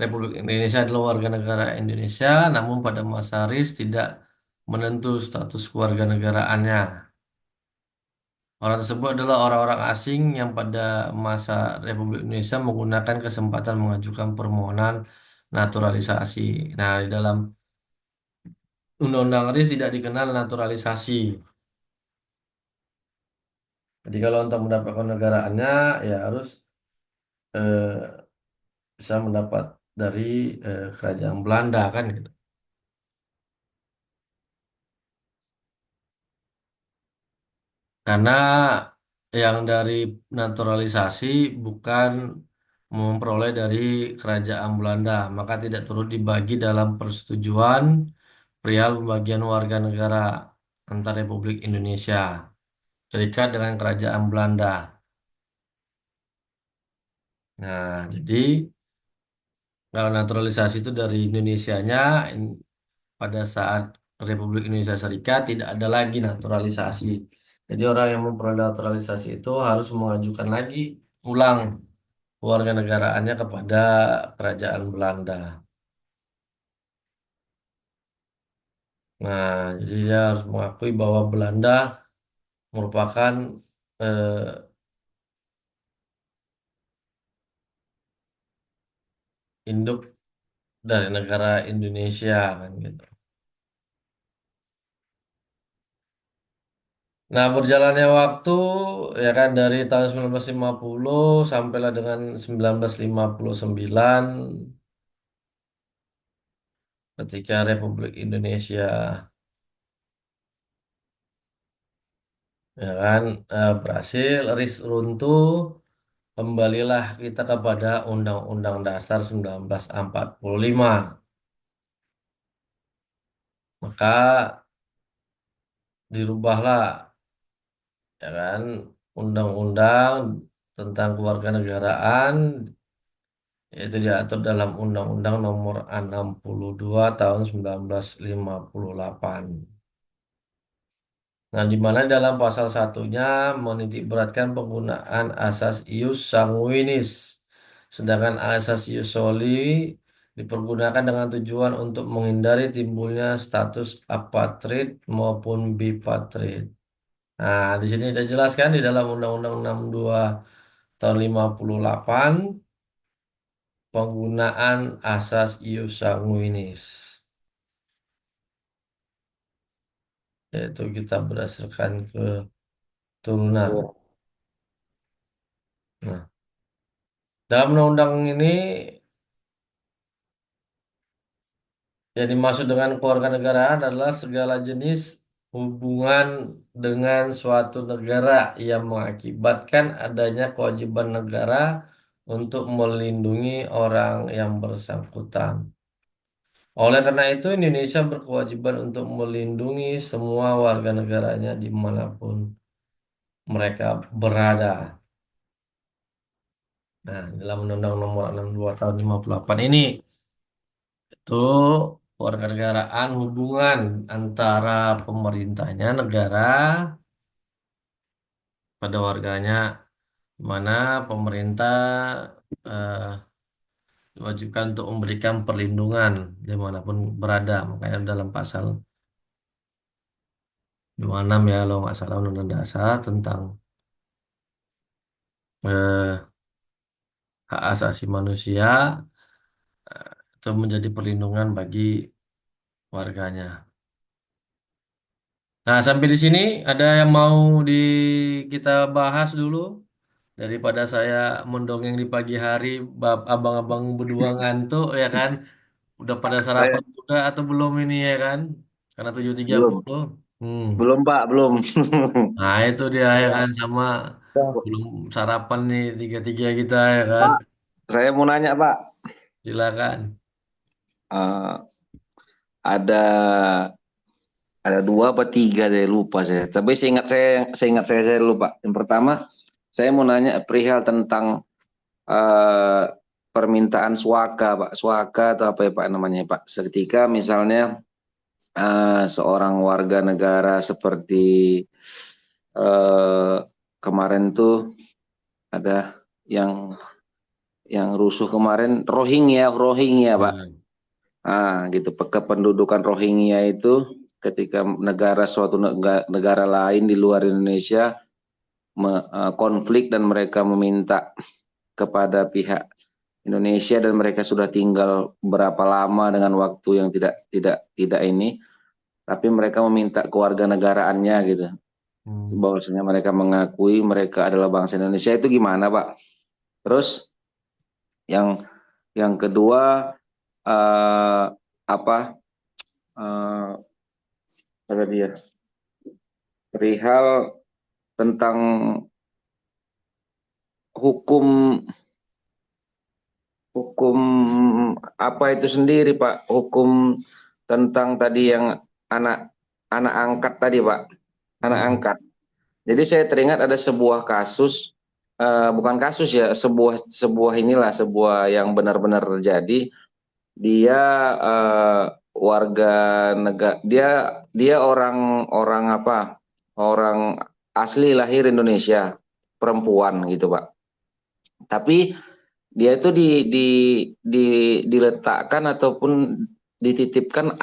Republik Indonesia adalah warga negara Indonesia, namun pada masa RIS tidak menentu status kewarganegaraannya. Orang tersebut adalah orang-orang asing yang pada masa Republik Indonesia menggunakan kesempatan mengajukan permohonan naturalisasi. Nah, di dalam Undang-Undang RIS tidak dikenal naturalisasi. Jadi kalau untuk mendapatkan negaraannya ya harus eh, bisa mendapat dari kerajaan Belanda kan gitu. Karena yang dari naturalisasi bukan memperoleh dari kerajaan Belanda, maka tidak turut dibagi dalam persetujuan perihal pembagian warga negara antar Republik Indonesia terikat dengan kerajaan Belanda. Nah, jadi kalau naturalisasi itu dari Indonesianya pada saat Republik Indonesia Serikat tidak ada lagi naturalisasi. Jadi orang yang memperoleh naturalisasi itu harus mengajukan lagi ulang kewarganegaraannya kepada kerajaan Belanda. Nah, jadi dia harus mengakui bahwa Belanda merupakan eh, induk dari negara Indonesia kan gitu. Nah, berjalannya waktu ya kan dari tahun 1950 sampailah dengan 1959 ketika Republik Indonesia ya kan berhasil RIS runtuh, kembalilah kita kepada Undang-Undang Dasar 1945. Maka dirubahlah, ya kan, undang-undang tentang kewarganegaraan, yaitu diatur dalam Undang-Undang Nomor 62 Tahun 1958. Nah, di mana dalam pasal satunya menitik beratkan penggunaan asas ius sanguinis, sedangkan asas ius soli dipergunakan dengan tujuan untuk menghindari timbulnya status apatrid maupun bipatrid. Nah, di sini ada jelaskan di dalam Undang-Undang 62 tahun 58 penggunaan asas ius sanguinis, yaitu kita berdasarkan keturunan. Iya. Nah, dalam undang-undang ini yang dimaksud dengan kewarganegaraan adalah segala jenis hubungan dengan suatu negara yang mengakibatkan adanya kewajiban negara untuk melindungi orang yang bersangkutan. Oleh karena itu, Indonesia berkewajiban untuk melindungi semua warga negaranya dimanapun mereka berada. Nah, dalam Undang-Undang Nomor 62 Tahun 58 ini, itu kewarganegaraan hubungan antara pemerintahnya, negara, pada warganya, di mana pemerintah eh, diwajibkan untuk memberikan perlindungan dimanapun berada. Makanya dalam pasal 26 ya, kalau nggak salah Undang-Undang Dasar tentang eh, hak asasi manusia itu menjadi perlindungan bagi warganya. Nah, sampai di sini ada yang mau kita bahas dulu daripada saya mendongeng di pagi hari, abang-abang berdua ngantuk ya kan? Udah pada Saya sarapan juga atau belum ini ya kan? Karena tujuh tiga belum, puluh. Hmm. belum Pak, belum. Nah, itu dia ya Saya, kan, sama belum sarapan nih tiga-tiga kita ya kan? Pak, saya mau nanya Pak. Silakan. Eh, ada ada dua apa tiga deh lupa saya. Tapi saya lupa. Yang pertama, saya mau nanya perihal tentang eh, permintaan swaka Pak. Swaka atau apa ya Pak namanya Pak. Seketika misalnya seorang warga negara seperti eh, kemarin tuh ada yang rusuh kemarin Rohingya, Rohingya Pak. Ya. Gitu. Kependudukan Rohingya itu ketika suatu negara lain di luar Indonesia konflik dan mereka meminta kepada pihak Indonesia dan mereka sudah tinggal berapa lama dengan waktu yang tidak ini, tapi mereka meminta kewarganegaraannya gitu. Hmm. Bahwasanya mereka mengakui mereka adalah bangsa Indonesia itu gimana, Pak? Terus yang yang kedua eh, apa eh, apa dia? Perihal tentang hukum hukum apa itu sendiri, Pak? Hukum tentang tadi yang anak anak angkat tadi, Pak. Anak Hmm. angkat. Jadi saya teringat ada sebuah kasus, bukan kasus ya, sebuah inilah sebuah yang benar-benar terjadi. Dia warga negara, dia orang orang apa? Orang asli lahir Indonesia, perempuan gitu, Pak. Tapi dia itu di diletakkan ataupun dititipkan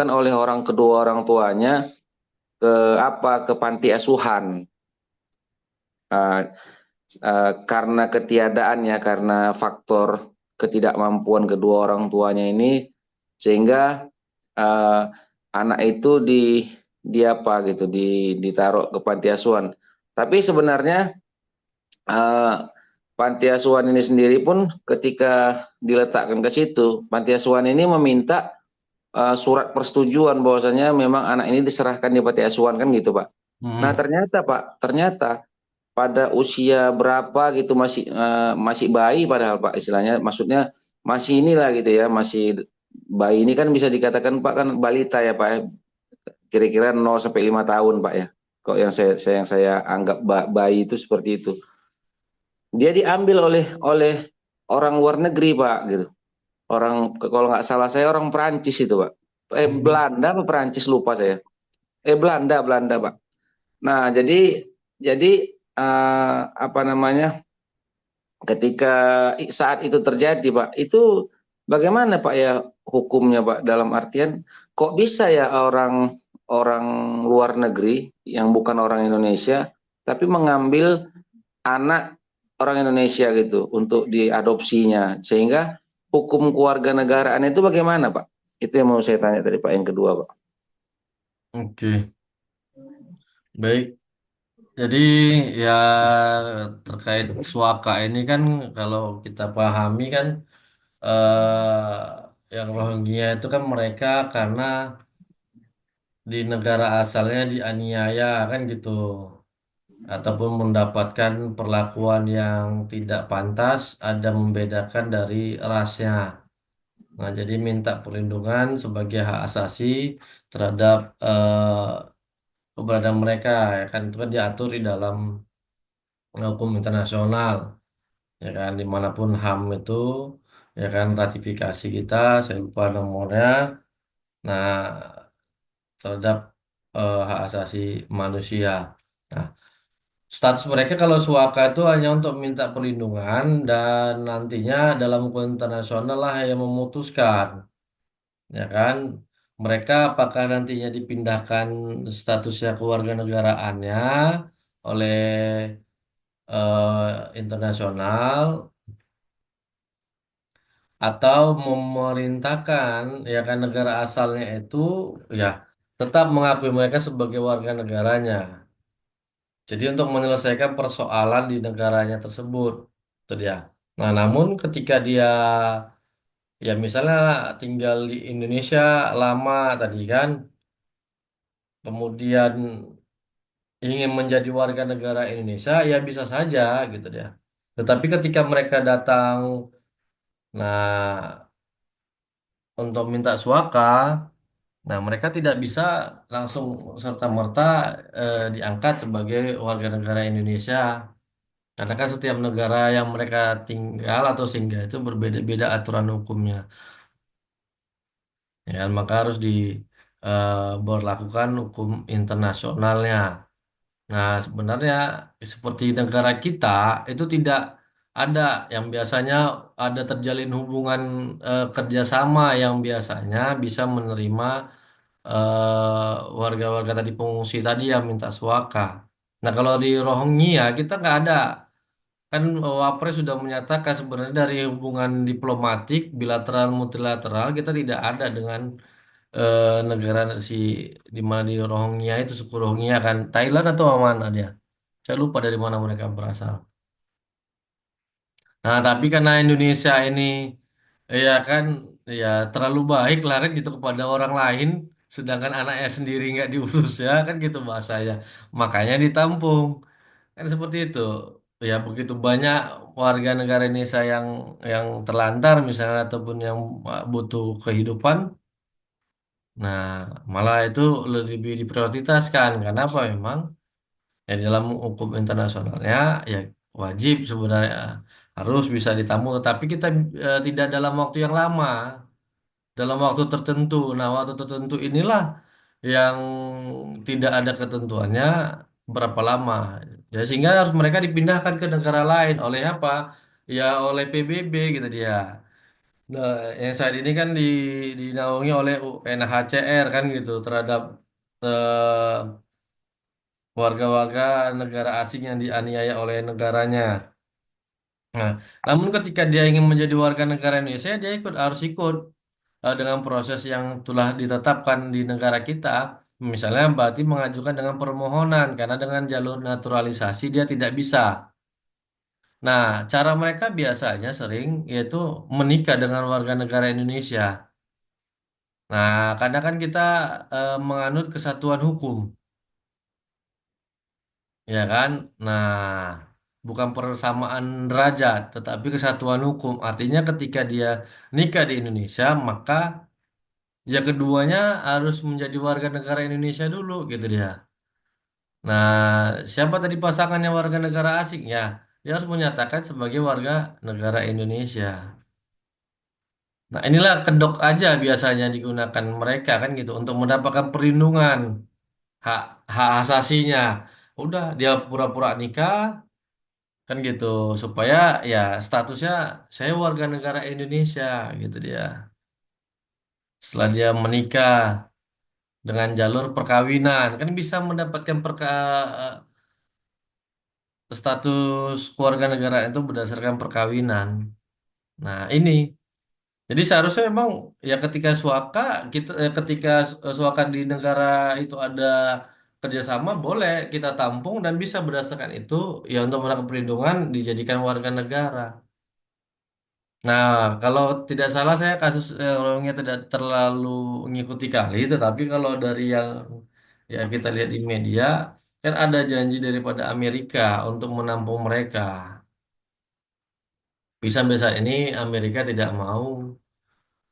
oleh kedua orang tuanya ke ke panti asuhan. Eh, karena ketiadaannya, karena faktor ketidakmampuan kedua orang tuanya ini, sehingga eh, anak itu di apa gitu, ditaruh ke panti asuhan. Tapi sebenarnya eh, panti asuhan ini sendiri pun ketika diletakkan ke situ, panti asuhan ini meminta surat persetujuan bahwasanya memang anak ini diserahkan di panti asuhan kan gitu, Pak. Nah, Hmm. ternyata Pak, ternyata pada usia berapa gitu masih bayi padahal Pak istilahnya maksudnya masih inilah gitu ya masih bayi ini kan bisa dikatakan Pak kan balita ya Pak ya kira-kira 0 sampai 5 tahun Pak ya kok yang saya anggap bayi itu seperti itu dia diambil oleh orang luar negeri Pak gitu orang kalau nggak salah saya orang Perancis itu Pak Hmm. Belanda apa Perancis lupa saya Belanda Belanda Pak nah jadi apa namanya ketika saat itu terjadi, Pak, itu bagaimana Pak ya hukumnya Pak? Dalam artian kok bisa ya orang orang luar negeri yang bukan orang Indonesia tapi mengambil anak orang Indonesia gitu untuk diadopsinya sehingga hukum kewarganegaraan itu bagaimana Pak? Itu yang mau saya tanya tadi Pak yang kedua Pak. Oke, baik. Jadi ya terkait suaka ini kan kalau kita pahami kan yang Rohingya itu kan mereka karena di negara asalnya dianiaya kan gitu ataupun mendapatkan perlakuan yang tidak pantas ada membedakan dari rasnya. Nah, jadi minta perlindungan sebagai hak asasi terhadap keberadaan mereka ya kan itu kan diatur di dalam hukum internasional ya kan dimanapun HAM itu ya kan ratifikasi kita saya lupa nomornya nah terhadap hak asasi manusia. Nah, status mereka kalau suaka itu hanya untuk minta perlindungan dan nantinya dalam hukum internasional lah yang memutuskan ya kan mereka apakah nantinya dipindahkan statusnya kewarganegaraannya oleh internasional atau memerintahkan ya kan negara asalnya itu ya tetap mengakui mereka sebagai warga negaranya. Jadi untuk menyelesaikan persoalan di negaranya tersebut, itu dia. Nah, namun ketika dia ya misalnya tinggal di Indonesia lama tadi kan, kemudian ingin menjadi warga negara Indonesia, ya bisa saja gitu dia. Tetapi ketika mereka datang, nah untuk minta suaka. Nah, mereka tidak bisa langsung serta-merta diangkat sebagai warga negara Indonesia. Karena kan setiap negara yang mereka tinggal atau singgah itu berbeda-beda aturan hukumnya. Ya, kan? Maka harus diberlakukan hukum internasionalnya. Nah, sebenarnya seperti negara kita itu tidak ada yang biasanya ada terjalin hubungan kerjasama yang biasanya bisa menerima warga-warga tadi pengungsi tadi yang minta suaka. Nah kalau di Rohingya kita nggak ada kan Wapres sudah menyatakan sebenarnya dari hubungan diplomatik bilateral multilateral kita tidak ada dengan negara si di mana di Rohingya itu suku Rohingya kan Thailand atau mana dia? Saya lupa dari mana mereka berasal. Nah tapi karena Indonesia ini ya kan ya terlalu baik lah kan gitu kepada orang lain sedangkan anaknya sendiri nggak diurus ya kan gitu bahasanya makanya ditampung kan seperti itu ya begitu banyak warga negara Indonesia yang terlantar misalnya ataupun yang butuh kehidupan nah malah itu lebih diprioritaskan karena apa memang ya dalam hukum internasionalnya ya wajib sebenarnya harus bisa ditampung tetapi kita tidak dalam waktu yang lama dalam waktu tertentu. Nah, waktu tertentu inilah yang tidak ada ketentuannya berapa lama. Ya, sehingga harus mereka dipindahkan ke negara lain oleh apa? Ya oleh PBB gitu dia. Nah, yang saat ini kan dinaungi oleh UNHCR kan gitu terhadap warga-warga negara asing yang dianiaya oleh negaranya. Nah, namun ketika dia ingin menjadi warga negara Indonesia, dia harus ikut dengan proses yang telah ditetapkan di negara kita. Misalnya berarti mengajukan dengan permohonan karena dengan jalur naturalisasi dia tidak bisa. Nah, cara mereka biasanya sering yaitu menikah dengan warga negara Indonesia. Nah, karena kan kita menganut kesatuan hukum. ya kan? Nah, bukan persamaan derajat, tetapi kesatuan hukum. Artinya ketika dia nikah di Indonesia, maka ya keduanya harus menjadi warga negara Indonesia dulu, gitu dia. Nah, siapa tadi pasangannya warga negara asing? Ya, dia harus menyatakan sebagai warga negara Indonesia. Nah, inilah kedok aja biasanya digunakan mereka kan gitu untuk mendapatkan perlindungan hak hak asasinya. Udah dia pura-pura nikah kan gitu supaya ya statusnya saya warga negara Indonesia gitu dia. Setelah dia menikah dengan jalur perkawinan kan bisa mendapatkan status keluarga negara itu berdasarkan perkawinan. Nah, ini jadi seharusnya memang ya ketika suaka kita ketika suaka di negara itu ada kerjasama boleh kita tampung dan bisa berdasarkan itu ya untuk mendapat perlindungan dijadikan warga negara. Nah, kalau tidak salah saya kasus orangnya tidak terlalu mengikuti kali, tetapi kalau dari yang ya kita lihat di media kan ada janji daripada Amerika untuk menampung mereka. Bisa saat ini Amerika tidak mau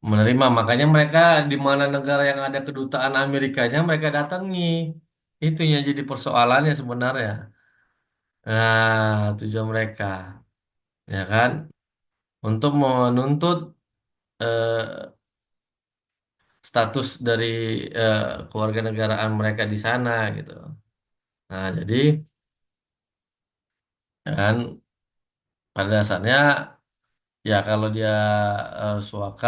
menerima, makanya mereka di mana negara yang ada kedutaan Amerikanya mereka datangi. Itu yang jadi persoalannya sebenarnya. Nah, tujuan mereka, ya kan, untuk menuntut eh, status dari eh, kewarganegaraan mereka di sana gitu. Nah, jadi ya kan pada dasarnya ya kalau dia suaka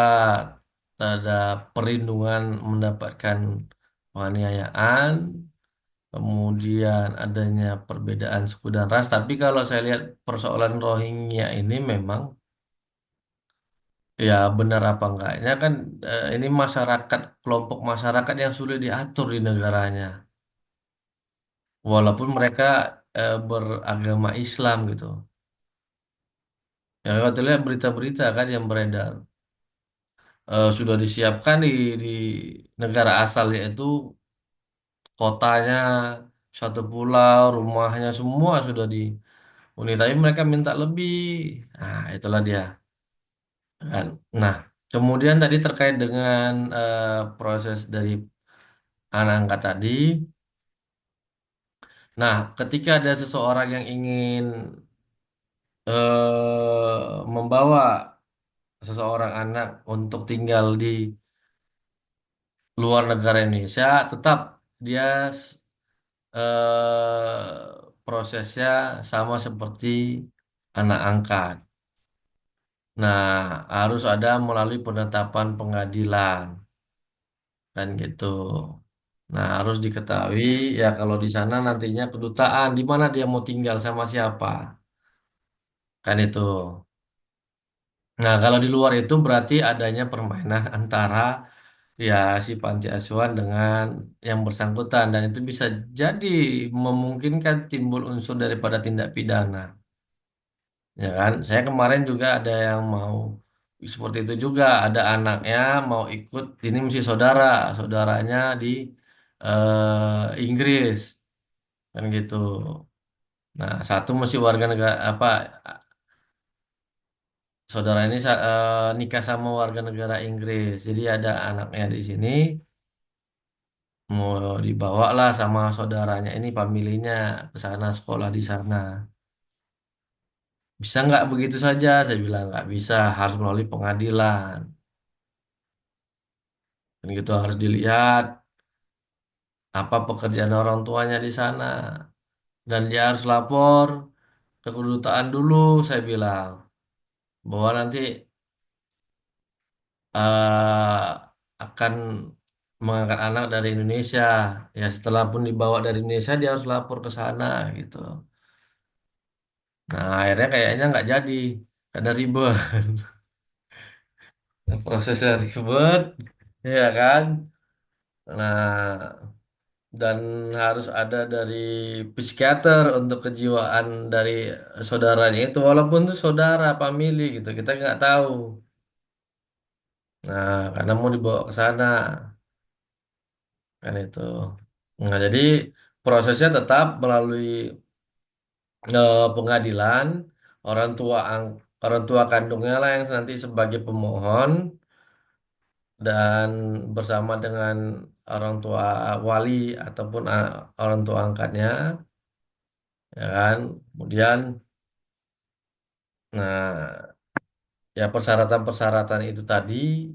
ada perlindungan mendapatkan penganiayaan, kemudian adanya perbedaan suku dan ras. Tapi kalau saya lihat persoalan Rohingya ini memang ya benar apa enggaknya kan ini masyarakat kelompok masyarakat yang sulit diatur di negaranya. Walaupun mereka beragama Islam gitu. Ya kalau lihat berita-berita kan yang beredar sudah disiapkan di negara asalnya itu kotanya satu pulau, rumahnya semua sudah dihuni, tapi mereka minta lebih. Nah, itulah dia kan. Nah, kemudian tadi terkait dengan proses dari anak angkat tadi. Nah, ketika ada seseorang yang ingin membawa seseorang anak untuk tinggal di luar negara Indonesia, tetap dia prosesnya sama seperti anak angkat. Nah, harus ada melalui penetapan pengadilan, kan gitu. Nah, harus diketahui ya kalau di sana nantinya kedutaan di mana dia mau tinggal sama siapa, kan itu. Nah, kalau di luar itu berarti adanya permainan antara ya si panti asuhan dengan yang bersangkutan dan itu bisa jadi memungkinkan timbul unsur daripada tindak pidana. Ya kan? Saya kemarin juga ada yang mau seperti itu juga, ada anaknya mau ikut ini mesti saudaranya di Inggris kan gitu. Nah, satu mesti warga negara apa saudara ini nikah sama warga negara Inggris. Jadi ada anaknya di sini mau dibawa lah sama saudaranya ini familinya ke sana sekolah di sana. Bisa nggak begitu saja? Saya bilang nggak bisa, harus melalui pengadilan. Dan gitu harus dilihat apa pekerjaan orang tuanya di sana. Dan dia harus lapor ke kedutaan dulu, saya bilang. Bahwa nanti akan mengangkat anak dari Indonesia. Ya setelah pun dibawa dari Indonesia, dia harus lapor ke sana gitu. Nah akhirnya kayaknya nggak jadi. Karena ribet. Prosesnya ribet, ya kan? Nah, dan harus ada dari psikiater untuk kejiwaan dari saudaranya itu walaupun itu saudara family gitu kita nggak tahu nah karena mau dibawa ke sana kan itu nah jadi prosesnya tetap melalui pengadilan, orang tua orang tua kandungnya lah yang nanti sebagai pemohon dan bersama dengan orang tua wali ataupun orang tua angkatnya, ya kan? Kemudian, nah, ya persyaratan-persyaratan itu tadi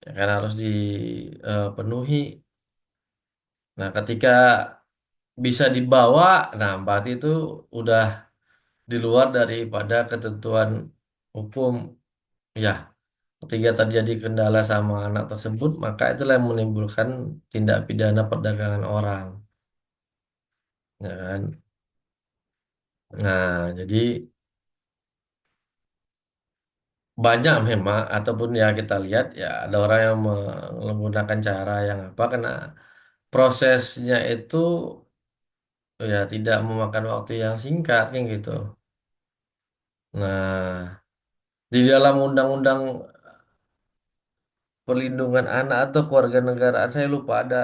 ya kan harus dipenuhi. Nah, ketika bisa dibawa, nah berarti itu udah di luar daripada ketentuan hukum. Ya, ketika terjadi kendala sama anak tersebut, maka itulah yang menimbulkan tindak pidana perdagangan orang, ya kan? Nah, jadi banyak memang, ataupun ya kita lihat ya ada orang yang menggunakan cara yang apa, karena prosesnya itu ya tidak memakan waktu yang singkat kan gitu. Nah, di dalam undang-undang perlindungan anak atau kewarganegaraan saya lupa ada,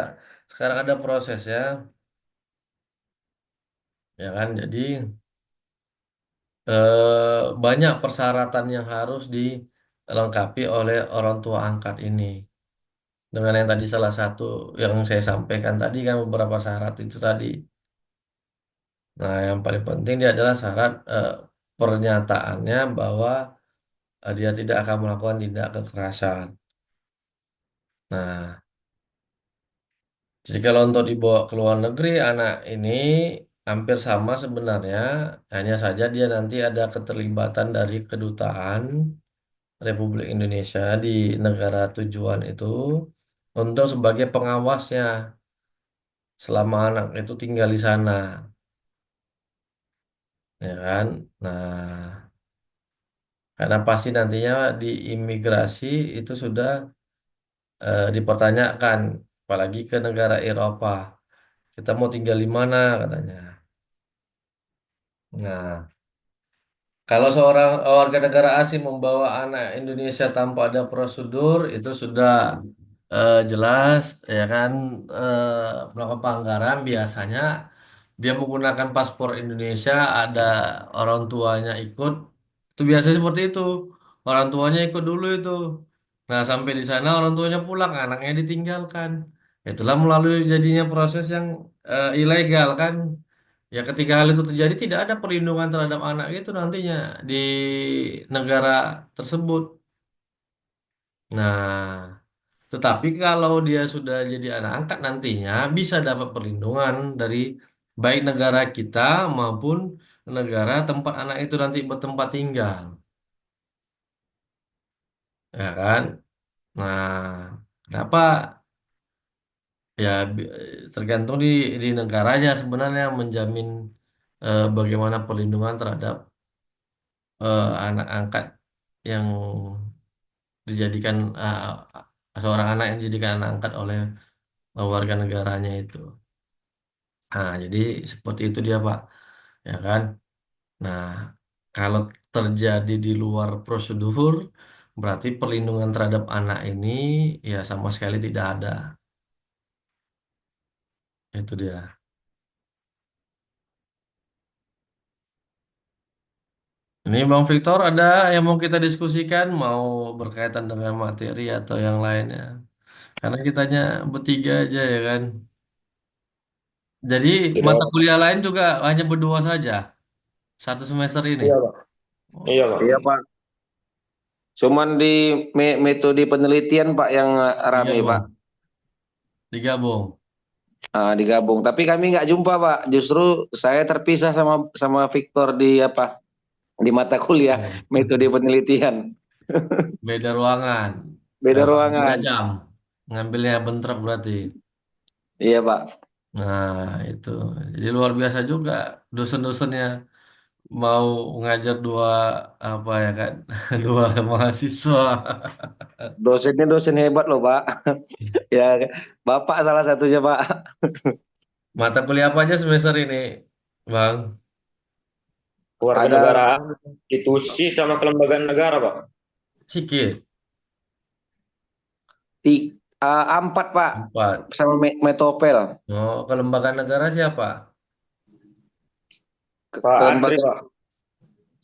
sekarang ada prosesnya, ya kan? Jadi banyak persyaratan yang harus dilengkapi oleh orang tua angkat ini. Dengan yang tadi salah satu yang saya sampaikan tadi kan beberapa syarat itu tadi. Nah, yang paling penting dia adalah syarat pernyataannya bahwa dia tidak akan melakukan tindak kekerasan. Nah, jadi kalau untuk dibawa ke luar negeri, anak ini hampir sama sebenarnya, hanya saja dia nanti ada keterlibatan dari kedutaan Republik Indonesia di negara tujuan itu untuk sebagai pengawasnya selama anak itu tinggal di sana, ya kan? Nah, karena pasti nantinya di imigrasi itu sudah dipertanyakan, apalagi ke negara Eropa, kita mau tinggal di mana katanya. Nah, kalau seorang warga negara asing membawa anak Indonesia tanpa ada prosedur, itu sudah jelas, ya kan, melakukan pelanggaran. Biasanya dia menggunakan paspor Indonesia, ada orang tuanya ikut, itu biasanya seperti itu. Orang tuanya ikut dulu itu. Nah, sampai di sana orang tuanya pulang, anaknya ditinggalkan. Itulah melalui jadinya proses yang ilegal kan. Ya, ketika hal itu terjadi tidak ada perlindungan terhadap anak itu nantinya di negara tersebut. Nah, tetapi kalau dia sudah jadi anak angkat nantinya bisa dapat perlindungan dari baik negara kita maupun negara tempat anak itu nanti bertempat tinggal. Ya kan? Nah, kenapa? Ya tergantung di negaranya sebenarnya menjamin bagaimana perlindungan terhadap anak angkat yang dijadikan seorang anak yang dijadikan anak angkat oleh warga negaranya itu. Nah, jadi seperti itu dia, Pak. Ya kan? Nah, kalau terjadi di luar prosedur, berarti perlindungan terhadap anak ini ya sama sekali tidak ada. Itu dia. Ini Bang Victor ada yang mau kita diskusikan, mau berkaitan dengan materi atau yang lainnya. Karena kitanya bertiga aja ya kan. Jadi Tidak, mata kuliah lain juga hanya berdua saja satu semester ini. iya Pak. Iya Oh, Pak. Iya Pak. Cuman di metode penelitian Pak yang rame Pak. digabung, digabung. Digabung. Tapi kami nggak jumpa Pak. Justru saya terpisah sama sama Victor di apa di mata kuliah Oh. metode penelitian. Beda ruangan, Beda beda ruangan. jam. Ngambilnya bentrok berarti. Iya Pak. Nah, itu. Jadi luar biasa juga dosen-dosennya mau ngajar dua apa ya kan? Dua mahasiswa. Dosennya dosen hebat loh Pak. Ya, Bapak salah satunya Pak. Mata kuliah apa aja semester ini, Bang? Warga Ada negaraan, institusi sama kelembagaan negara Pak. Sikit. empat Pak Empat. sama Metopel. Oh, kelembagaan negara siapa? Pak Andri, Kelembagaan Pak.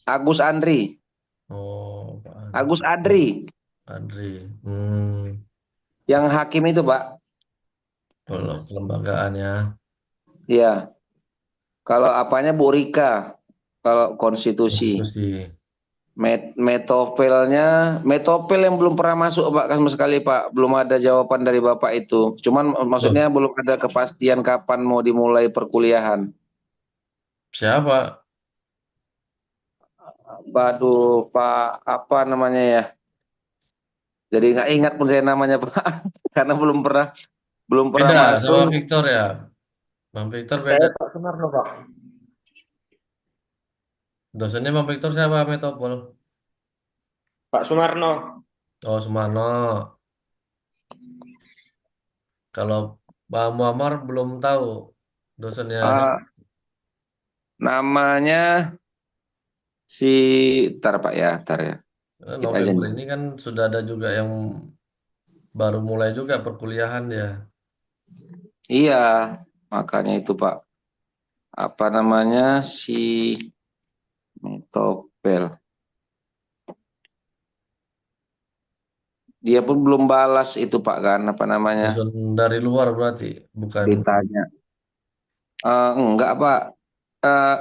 Agus Andri, Oh, Pak Agus Andri. Adri, Andri. Hmm, yang hakim itu Pak. kalau kelembagaannya Iya. Kalau apanya Bu Rika, kalau konstitusi. konstitusi. Metopelnya, metopel yang belum pernah masuk Pak sama sekali Pak. Belum ada jawaban dari Bapak itu. Cuman maksudnya Loh, belum ada kepastian kapan mau dimulai perkuliahan. siapa? Waduh Pak, apa namanya ya? Jadi nggak ingat pun saya namanya Pak, karena belum pernah Beda sama masuk. Victor ya. Bang Victor beda. Saya Pak Sunarno, Pak. Dosennya Bang Victor siapa? Metopol. Pak Sunarno. Oh, Sumarno. Kalau Bang Muammar belum tahu dosennya siapa. Ah, namanya si, tar Pak ya, tar ya. Dikit aja November nih. ini kan sudah ada juga yang baru mulai juga perkuliahan ya. Iya, makanya itu Pak. Apa namanya si Metopel. Dia pun belum balas itu Pak kan, apa namanya? Dosen dari luar berarti, bukan. Ditanya. Enggak Pak. Eh,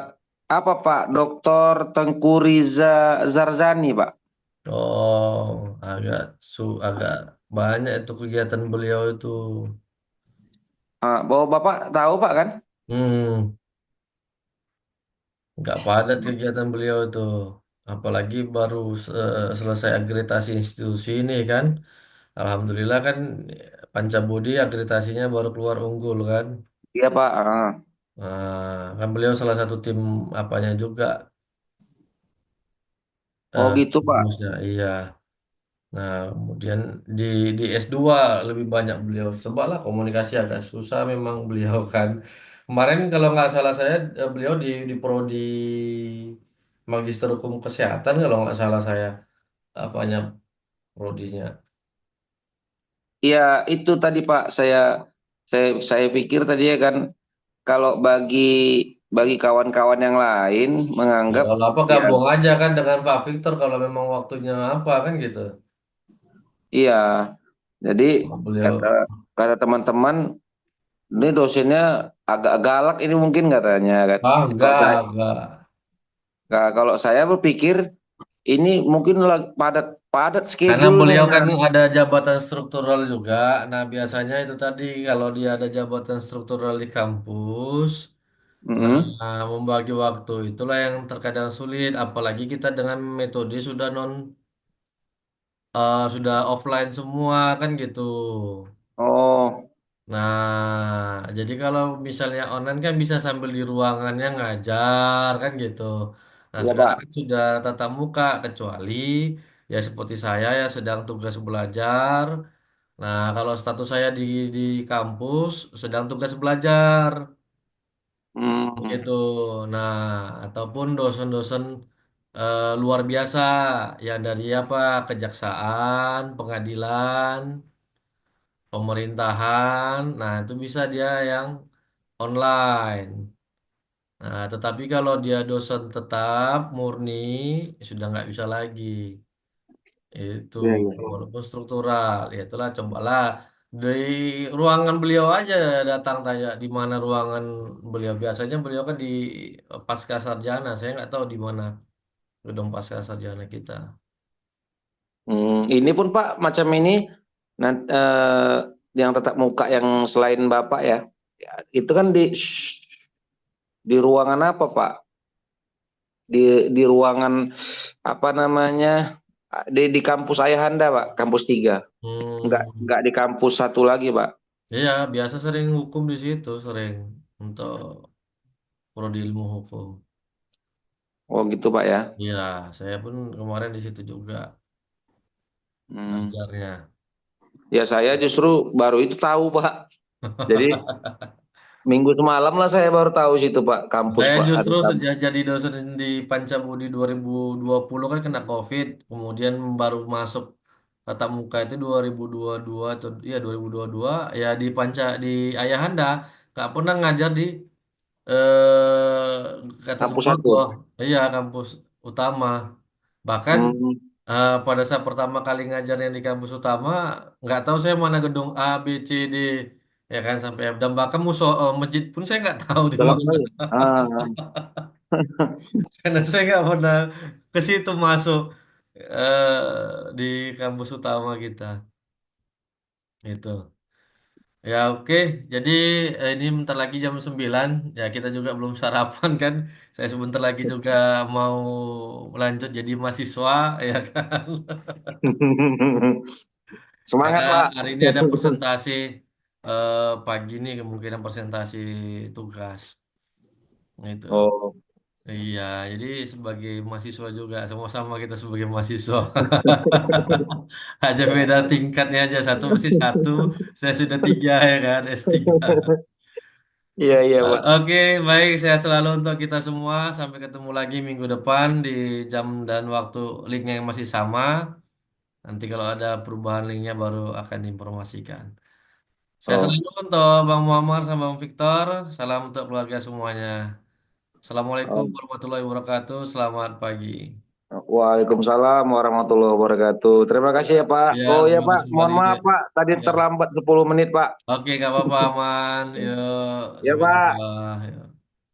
apa Pak? Dokter Tengku Riza Zarzani Pak. Oh, agak banyak itu kegiatan beliau itu. Bahwa Bapak tahu Pak kan? Hmm, nggak padat kegiatan beliau itu. Apalagi baru selesai akreditasi institusi ini kan. Alhamdulillah kan Pancabudi akreditasinya baru keluar unggul kan. Iya Pak. Nah, kan beliau salah satu tim apanya juga. Oh gitu Pak. Kampusnya, iya. Nah, kemudian di di S2 lebih banyak beliau. Cobalah komunikasi agak susah memang beliau kan. Kemarin kalau nggak salah saya beliau di prodi Magister Hukum Kesehatan kalau nggak salah saya apanya prodinya. Iya itu tadi Pak. Saya pikir tadi ya kan, kalau bagi kawan-kawan yang lain Ya, menganggap kalau apa ya gabung aja kan dengan Pak Victor kalau memang waktunya apa kan gitu. iya. Jadi Kalau kata beliau kata teman-teman, ini dosennya agak galak ini mungkin katanya kan. Kalau saya enggak. kalau saya berpikir ini mungkin padat padat Karena schedule-nya. beliau kan ada jabatan struktural juga. Nah, biasanya itu tadi kalau dia ada jabatan struktural di kampus, nah Mm-mm. membagi waktu itulah yang terkadang sulit. Apalagi kita dengan metode sudah offline semua kan gitu. Oh Nah, jadi kalau misalnya online kan bisa sambil di ruangannya ngajar kan gitu. Nah, iya sekarang Pak. kan sudah tatap muka kecuali ya seperti saya ya sedang tugas belajar. Nah, kalau status saya di kampus sedang tugas belajar Hmm. gitu. Nah, ataupun dosen-dosen luar biasa yang dari apa kejaksaan, pengadilan, pemerintahan. Nah, itu bisa dia yang online. Nah, tetapi kalau dia dosen tetap murni sudah nggak bisa lagi. Itu Iya, iya. walaupun struktural, ya itulah cobalah di ruangan beliau aja datang tanya di mana ruangan beliau. Biasanya beliau kan di Pasca Sarjana. Saya nggak tahu di mana gedung Pasca Sarjana kita. Ini pun Pak macam ini nanti yang tatap muka yang selain Bapak ya, itu kan di ruangan apa Pak? Di ruangan apa namanya? Di kampus Ayahanda Pak, kampus 3. Enggak Hmm, di kampus satu lagi Pak. iya biasa sering hukum di situ sering untuk prodi ilmu hukum. Oh gitu Pak ya. Iya, saya pun kemarin di situ juga Hmm. ngajarnya. Ya saya justru baru itu tahu Pak. Jadi minggu semalam lah saya baru tahu situ Pak, kampus Saya Pak. Ada justru kampus. sejak jadi dosen di Pancabudi 2020 kan kena COVID, kemudian baru masuk tatap muka itu 2022 atau iya 2022 ya di Ayahanda, nggak pernah ngajar di Kata Kampus Suboto, satu. iya kampus utama. Bahkan Hmm, pada saat pertama kali ngajarnya di kampus utama, nggak tahu saya mana gedung A, B, C, D, ya kan sampai F. Dan bahkan masjid pun saya nggak tahu di udah lama mana. kali. Ah, Karena saya nggak pernah ke situ masuk di kampus utama kita. Itu. Ya oke, jadi ini bentar lagi jam 9. Ya kita juga belum sarapan kan. Saya sebentar lagi juga mau lanjut jadi mahasiswa, ya kan. Karena Semangat, Pak. hari ini ada presentasi pagi nih, kemungkinan presentasi tugas. Itu. Oh. Iya, jadi sebagai mahasiswa juga, sama-sama kita sebagai mahasiswa. Aja beda tingkatnya aja, satu mesti satu, saya sudah tiga ya kan, S3. Iya, iya, Pak. Oke, baik. Sehat selalu untuk kita semua. Sampai ketemu lagi minggu depan di jam dan waktu linknya yang masih sama. Nanti kalau ada perubahan linknya baru akan diinformasikan. Saya Oh, selalu untuk Bang Muhammad sama Bang Victor. Salam untuk keluarga semuanya. Assalamualaikum oh. warahmatullahi wabarakatuh. Selamat pagi. Waalaikumsalam warahmatullahi wabarakatuh. Terima kasih ya, Pak. Ya, Oh ya, terima Pak. kasih kembali. Mohon maaf, Pak. Tadi Ya. terlambat 10 menit, Pak. Oke, nggak apa-apa, aman. Yuk, Ya, sampai jumpa. Pak. Yuk.